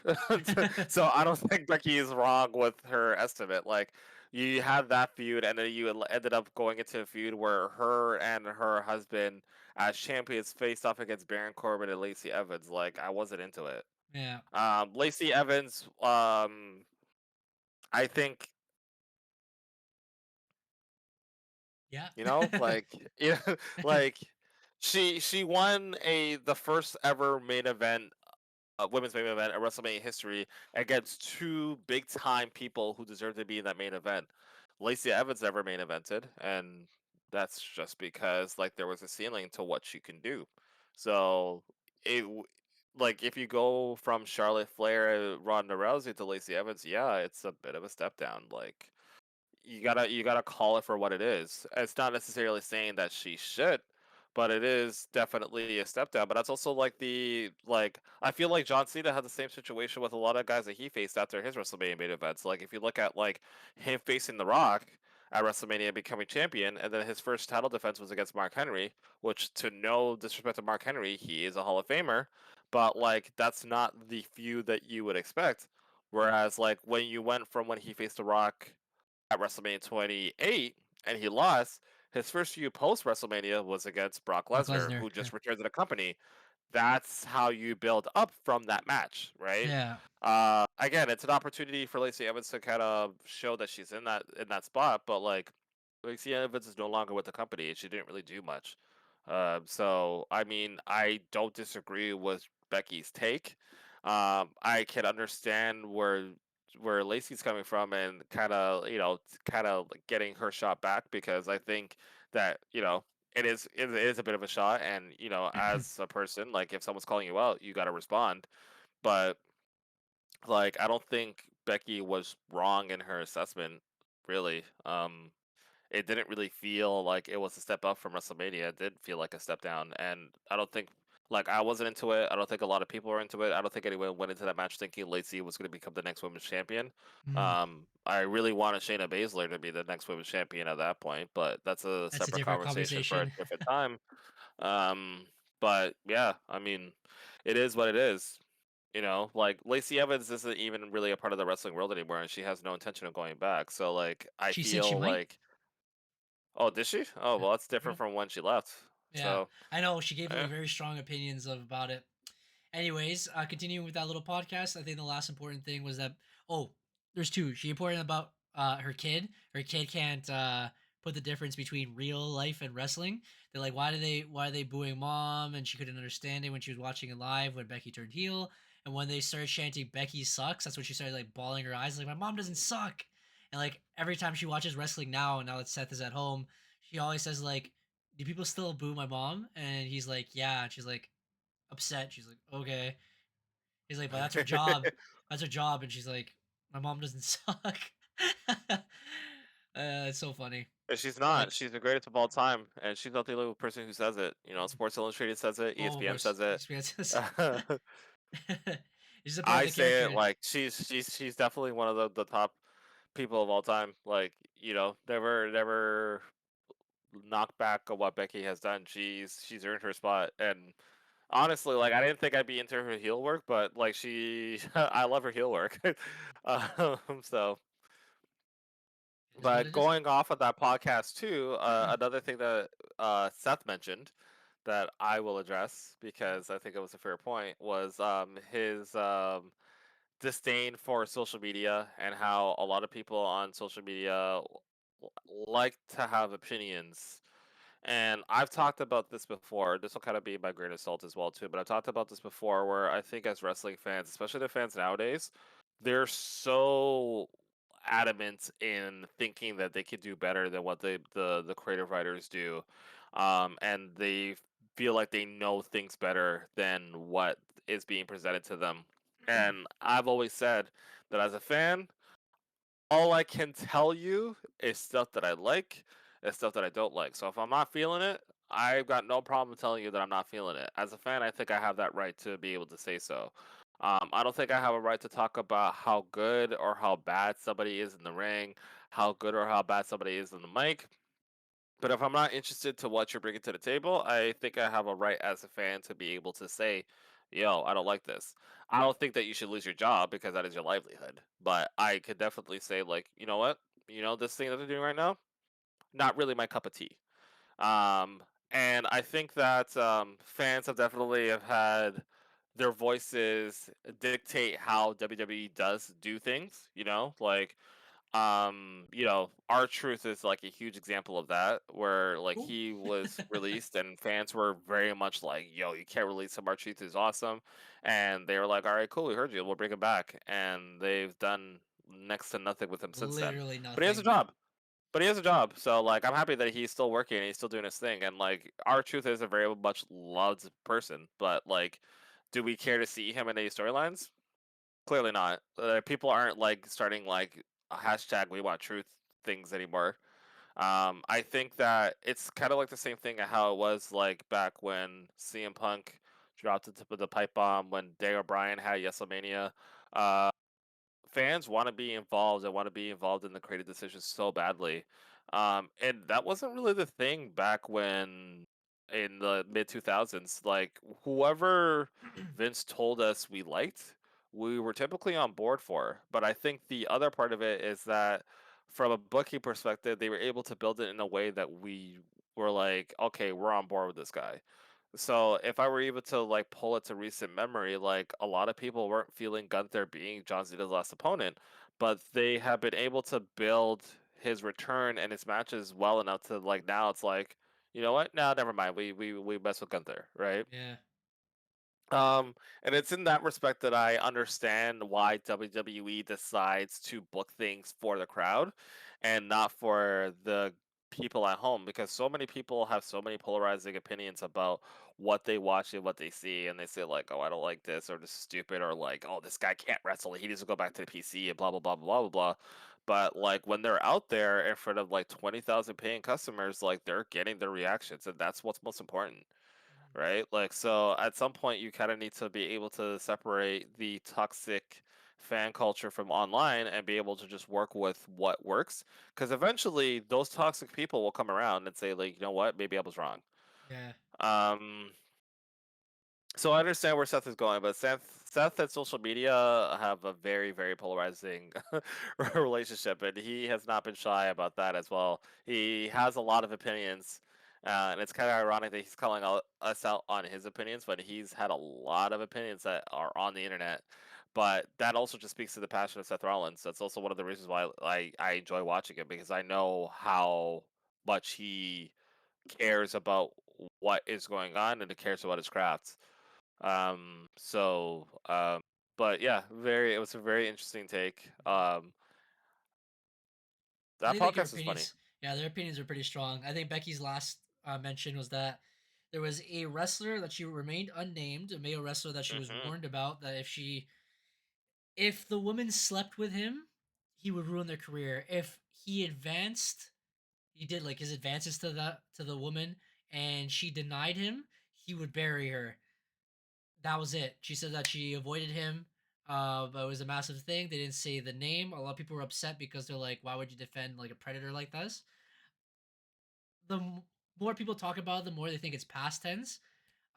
So I don't think Becky is wrong with her estimate. Like you had that feud, and then you ended up going into a feud where her and her husband, as champions, faced off against Baron Corbin and Lacey Evans. Like I wasn't into it. Yeah. Lacey Evans, I think, Yeah. you know, like like she won the first ever main event, women's main event in WrestleMania history against two big time people who deserve to be in that main event. Lacey Evans never main evented, and that's just because like there was a ceiling to what she can do. So like if you go from Charlotte Flair, Ronda Rousey to Lacey Evans, yeah, it's a bit of a step down. Like you gotta call it for what it is. It's not necessarily saying that she should, but it is definitely a step down. But that's also like I feel like John Cena had the same situation with a lot of guys that he faced after his WrestleMania main events. Like if you look at like him facing The Rock at WrestleMania becoming champion, and then his first title defense was against Mark Henry, which to no disrespect to Mark Henry, he is a Hall of Famer, but like that's not the feud that you would expect. Whereas like when you went from when he faced The Rock at WrestleMania 28 and he lost, his first feud post WrestleMania was against Brock Brock Lesnar, Lesnar. who Yeah. just returned to the company. That's how you build up from that match, right? Yeah. Again, it's an opportunity for Lacey Evans to kind of show that she's in that spot, but like Lacey Evans is no longer with the company, and she didn't really do much. So I mean, I don't disagree with Becky's take. I can understand where Lacey's coming from and kind of getting her shot back because I think that it is a bit of a shot, and as a person, like if someone's calling you out, you got to respond. But like, I don't think Becky was wrong in her assessment, really. It didn't really feel like it was a step up from WrestleMania. It did feel like a step down, and I don't think, like, I wasn't into it. I don't think a lot of people were into it. I don't think anyone went into that match thinking Lacey was going to become the next women's champion. Mm, I really wanted Shayna Baszler to be the next women's champion at that point, but that's a that's a separate different conversation for a conversation. different time. Um, but yeah, I mean, it is what it is. Like Lacey Evans isn't even really a part of the wrestling world anymore, and she has no intention of going back. So like, I She said she feel might. like, oh, did she? Oh, Yeah, well, that's yeah, different from when she left. yeah. So, I know she gave like eh. very strong opinions about it. Anyways, continuing with that little podcast, I think the last important thing was that oh, there's two. She important about her kid. Her kid can't put the difference between real life and wrestling. They're like, why are they booing mom? And she couldn't understand it when she was watching it live when Becky turned heel. And when they started chanting Becky sucks, that's when she started like bawling her eyes, like my mom doesn't suck. And like every time she watches wrestling now that Seth is at home, she always says like, do people still boo my mom? And he's like, yeah. And she's like, upset. She's like, okay. He's like, but that's her job. That's her job. And she's like, my mom doesn't suck. It's so funny. And she's Like, not. She's the greatest of all time, and she's not the only person who says it. Sports Illustrated says it. oh, of ESPN course, says it. experiences. He's a part of I the say it character. like she's definitely one of the top people of all time. Like, never knock back on what Becky has done. She's earned her spot, and honestly, like, I didn't think I'd be into her heel work, but like, I love her heel work. So, It is what but it is. going off of that podcast too, another thing that Seth mentioned that I will address because I think it was a fair point was his disdain for social media and how a lot of people on social media like to have opinions. And I've talked about this before. This will kind of be my grain of salt as well too. But I've talked about this before, where I think as wrestling fans, especially the fans nowadays, they're so adamant in thinking that they could do better than what the creative writers do, and they feel like they know things better than what is being presented to them. And I've always said that as a fan, all I can tell you is stuff that I like and stuff that I don't like. So if I'm not feeling it, I've got no problem telling you that I'm not feeling it. As a fan, I think I have that right to be able to say so. I don't think I have a right to talk about how good or how bad somebody is in the ring, how good or how bad somebody is in the mic. But if I'm not interested to what you're bringing to the table, I think I have a right as a fan to be able to say, yo, I don't like this. I don't think that you should lose your job because that is your livelihood. But I could definitely say, like, you know what? This thing that they're doing right now, not really my cup of tea. Um, and I think that fans have had their voices dictate how WWE does do things, like our truth is like a huge example of that, where like Cool. he was released and fans were very much like, yo, you can't release him, our truth is awesome. And they were like, all right, cool, we heard you, we'll bring him back. And they've done next to nothing with him since then. Literally But he has a nothing. job. So like, I'm happy that he's still working and he's still doing his thing. And like, our truth is a very much loved person, but like, do we care to see him in any storylines? Clearly not. People aren't like starting like a hashtag we want truth things anymore. I think that it's kind of like the same thing at how it was like back when CM Punk dropped the tip of the pipe bomb when Daniel Bryan had Yeselmania. Uh, Fans want to be involved and want to be involved in the creative decisions so badly. And that wasn't really the thing back when in the mid 2000s. Like, whoever Vince told us we liked, we were typically on board for. But I think the other part of it is that from a booking perspective, they were able to build it in a way that we were like, okay, we're on board with this guy. So if I were able to like pull it to recent memory, like a lot of people weren't feeling Gunther being John Cena's last opponent, but they have been able to build his return and his matches well enough to like now it's like, you know what? No, never mind. We mess with Gunther, right? Yeah. And it's in that respect that I understand why WWE decides to book things for the crowd and not for the people at home, because so many people have so many polarizing opinions about what they watch and what they see, and they say like, oh, I don't like this, or this is stupid, or like, oh, this guy can't wrestle, he needs to go back to the PC, and blah blah blah blah blah blah. But like when they're out there in front of like 20,000 paying customers, like they're getting their reactions, and that's what's most important, Mhm. right? Like, so at some point, you kind of need to be able to separate the toxic fan culture from online and be able to just work with what works. Because eventually, those toxic people will come around and say, like, you know what, maybe I was wrong. Yeah. Um, so I understand where Seth is going, but Seth and social media have a very, very polarizing relationship, and he has not been shy about that as well. He has a lot of opinions, and it's kind of ironic that he's calling us out on his opinions, but he's had a lot of opinions that are on the internet. But that also just speaks to the passion of Seth Rollins. That's also one of the reasons why I enjoy watching him, because I know how much he cares about what is going on, and he cares about his craft. So, but yeah, it was a very interesting take. I That think like your podcast is funny. opinions, yeah, their opinions are pretty strong. I think Becky's last mention was that there was a wrestler that she remained unnamed, a male wrestler that she was Hmm. warned about that if the woman slept with him, he would ruin their career. If he advanced, he did like his advances to the woman, and she denied him, he would bury her. That was it. She said that she avoided him. But it was a massive thing. They didn't say the name. A lot of people were upset because they're like, "Why would you defend like a predator like this?" The more people talk about it, the more they think it's past tense.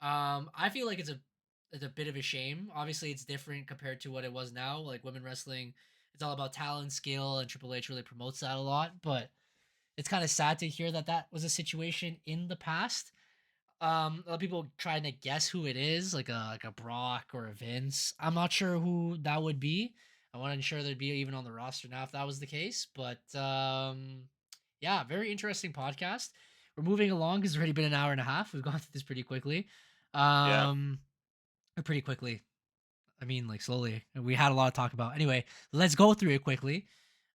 I feel like it's a bit of a shame. Obviously, it's different compared to what it was now. Like women wrestling, it's all about talent, skill, and Triple H really promotes that a lot. But it's kind of sad to hear that that was a situation in the past. A lot of people trying to guess who it is, like a Brock or a Vince. I'm not sure who that would be. I wasn't sure they'd be even on the roster now if that was the case. But yeah, very interesting podcast. We're moving along because it's already been an hour and a half. We've gone through this pretty quickly. Yeah. Um, or pretty quickly. I mean, like slowly. We had a lot to talk about. Anyway, let's go through it quickly.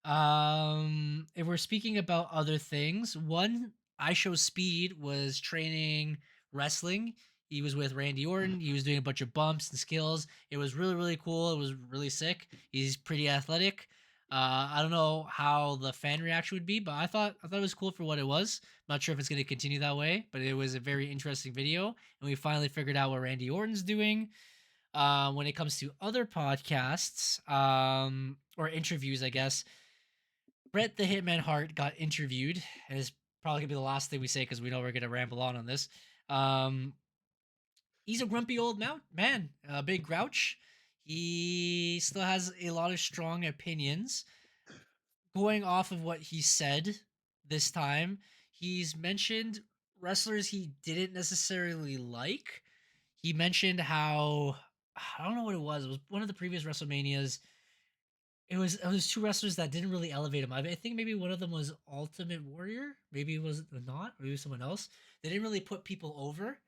If we're speaking about other things, one I Show Speed was training wrestling. He was with Randy Orton. He was doing a bunch of bumps and skills. It was really, really cool. It was really sick. He's pretty athletic. I don't know how the fan reaction would be, but I thought it was cool for what it was. Not sure if it's going to continue that way, but it was a very interesting video, and we finally figured out what Randy Orton's doing. When it comes to other podcasts or interviews, I guess Bret the Hitman Hart got interviewed, and it's probably gonna be the last thing we say because we know we're gonna ramble on this. Um, he's a grumpy old man, a big grouch. He still has a lot of strong opinions. Going off of what he said this time, he's mentioned wrestlers he didn't necessarily like. He mentioned how I don't know what it was. It was one of the previous WrestleManias. It was two wrestlers that didn't really elevate him. I think maybe one of them was Ultimate Warrior. Maybe it was not. Maybe it was someone else. They didn't really put people over.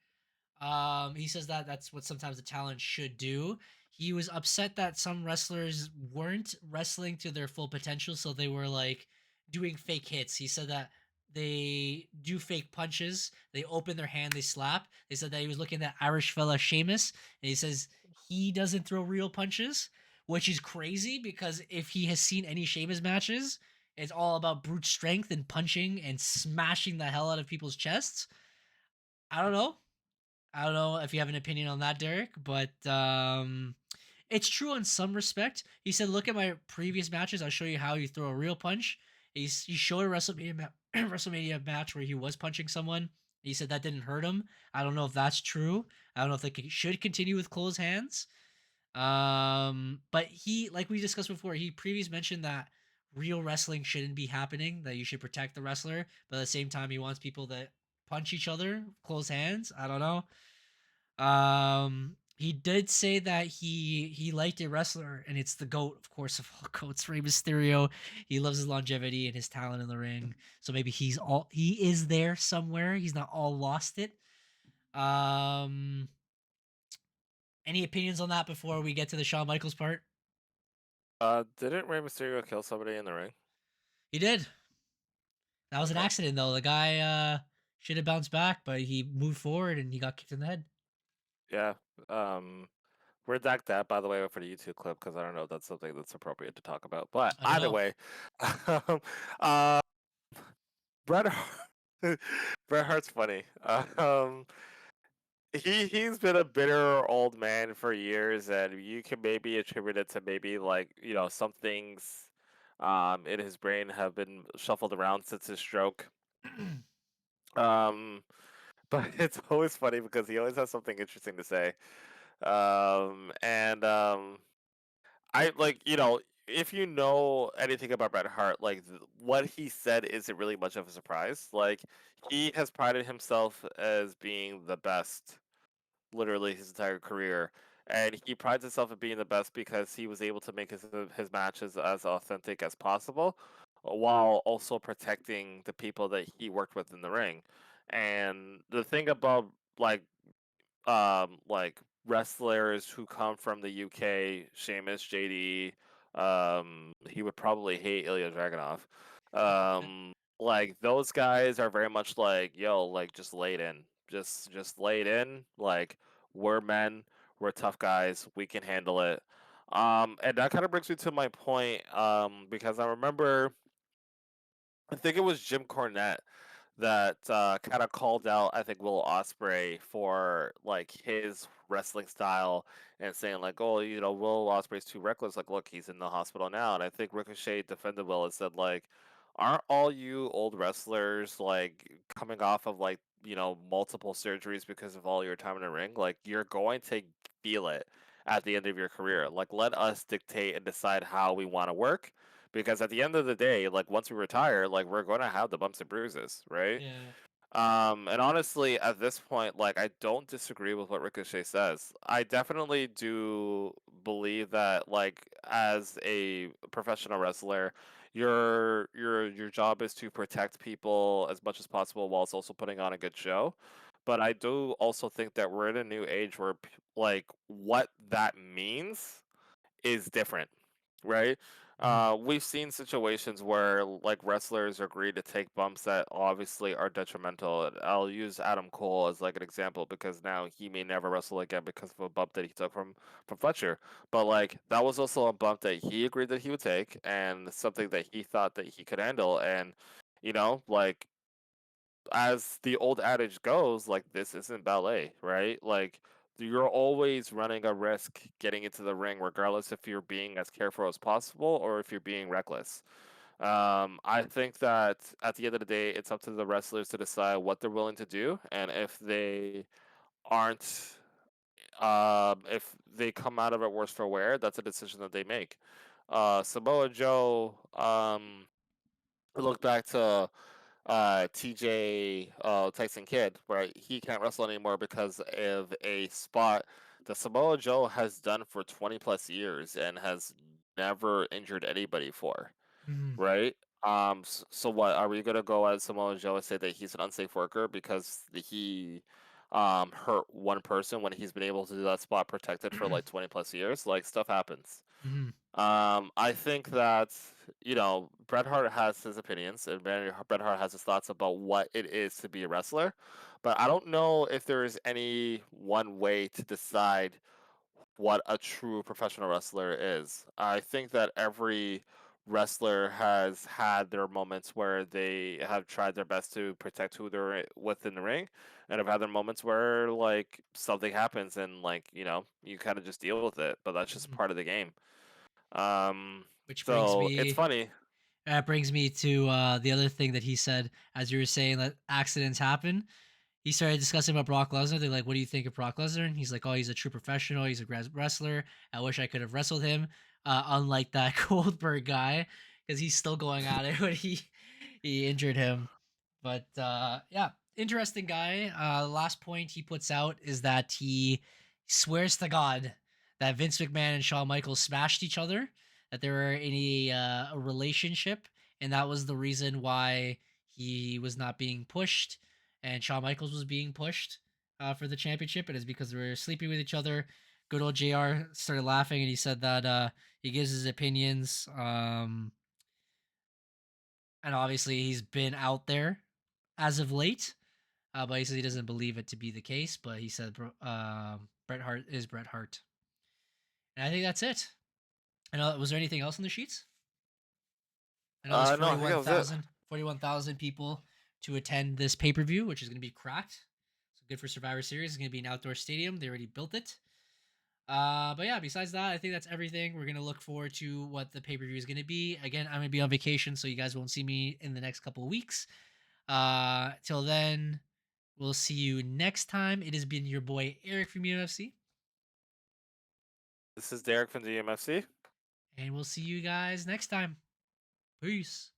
He says that that's what sometimes the talent should do. He was upset that some wrestlers weren't wrestling to their full potential, so they were like doing fake hits. He said that they do fake punches. They open their hand, they slap. They said that he was looking at Irish fella Sheamus, and he says he doesn't throw real punches, which is crazy because if he has seen any Sheamus matches, it's all about brute strength and punching and smashing the hell out of people's chests. I don't know. I don't know if you have an opinion on that, Derek, but it's true in some respect. He said, "Look at my previous matches. I'll show you how you throw a real punch." He showed a WrestleMania match where he was punching someone. He said that didn't hurt him. I don't know if that's true. I don't know if they should continue with closed hands. But he, like we discussed before, he previously mentioned that real wrestling shouldn't be happening. That you should protect the wrestler, but at the same time, he wants people that punch each other, close hands. I don't know. He did say that he liked a wrestler, and it's the goat, of course, of all goats, Rey Mysterio. He loves his longevity and his talent in the ring. So maybe he is there somewhere. He's not all lost it. Um, any opinions on that before we get to the Shawn Michaels part? Didn't Rey Mysterio kill somebody in the ring? He did. That was an Uh, accident though. The guy should have bounced back, but he moved forward and he got kicked in the head. yeah. Um, Redact that, by the way, for the YouTube clip because I don't know if that's something that's appropriate to talk about. But I don't either know. way, um, uh, Bret Hart, Bret Hart's funny. He's been a bitter old man for years, and you can maybe attribute it to maybe like some things in his brain have been shuffled around since his stroke. Um, but it's always funny because he always has something interesting to say. And I like if you know anything about Bret Hart, like what he said isn't really much of a surprise. Like he has prided himself as being the best literally his entire career, and he prides himself in being the best because he was able to make his matches as authentic as possible, while also protecting the people that he worked with in the ring. And the thing about like like wrestlers who come from the UK, Sheamus, JD, he would probably hate Ilya Dragunov. Like those guys are very much like, yo, like just lay it in. Just lay it in. Like we're men, we're tough guys, we can handle it. And that kind of brings me to my point, because I remember I think it was Jim Cornette that kind of called out, I think, Will Ospreay for like his wrestling style and saying like, oh, Will Ospreay's too reckless. Like, look, he's in the hospital now, and I think Ricochet defended Will and said like, aren't all you old wrestlers like coming off of like multiple surgeries because of all your time in the ring? Like, you're going to feel it at the end of your career. Like, let us dictate and decide how we want to work because at the end of the day, like once we retire, like we're going to have the bumps and bruises, right? Yeah. And honestly, at this point, like I don't disagree with what Ricochet says. I definitely do believe that, like, as a professional wrestler, your job is to protect people as much as possible whilst also putting on a good show. But I do also think that we're in a new age where, like, what that means is different, right? Mhm. We've seen situations where like wrestlers agree to take bumps that obviously are detrimental. And I'll use Adam Cole as like an example because now he may never wrestle again because of a bump that he took from Fletcher. But like that was also a bump that he agreed that he would take and something that he thought that he could handle. And like as the old adage goes, like this isn't ballet, right? Like you're always running a risk getting into the ring, regardless if you're being as careful as possible or if you're being reckless. I think that at the end of the day, it's up to the wrestlers to decide what they're willing to do, and if they aren't, if they come out of it worse for wear, that's a decision that they make. Samoa Joe, look back to TJ Tyson Kidd, where he can't wrestle anymore because of a spot that Samoa Joe has done for 20 plus years and has never injured anybody for, Mhm. right? So what are we gonna go as Samoa Joe and say that he's an unsafe worker because he hurt one person when he's been able to do that spot protected for like 20 plus years? Like stuff happens. Mhm. I think that Bret Hart has his opinions and Bret Hart has his thoughts about what it is to be a wrestler, but I don't know if there is any one way to decide what a true professional wrestler is. I think that every wrestler has had their moments where they have tried their best to protect who they're within the ring, and have had their moments where like something happens and like you kind of just deal with it, but that's just Mhm. part of the game. Um, Which brings so it's me funny. that brings me to the other thing that he said as you were saying that accidents happen. He started discussing about Brock Lesnar. They're like, "What do you think of Brock Lesnar?" And he's like, "Oh, he's a true professional. He's a wrestler. I wish I could have wrestled him." Unlike that Goldberg guy, because he's still going at it when he injured him. But yeah, interesting guy. Last point he puts out is that he swears to God that Vince McMahon and Shawn Michaels smashed each other, that they were in a relationship, and that was the reason why he was not being pushed and Shawn Michaels was being pushed for the championship. It is because they were sleeping with each other. Good old JR started laughing and he said that he gives his opinions. and obviously he's been out there as of late. But he says he doesn't believe it to be the case. But he said Bret Hart is Bret Hart, and I think that's it. And was there anything else on the sheets? I know there's No, I think that was it. 41,000 people to attend this pay per view, which is going to be cracked. So good for Survivor Series. It's going to be an outdoor stadium. They already built it. But yeah, besides that, I think that's everything. We're gonna look forward to what the pay per view is gonna be. Again, I'm gonna be on vacation, so you guys won't see me in the next couple of weeks. Till then, we'll see you next time. It has been your boy Eric from EMFC, This is Derek from the EMFC. and we'll see you guys next time. Peace.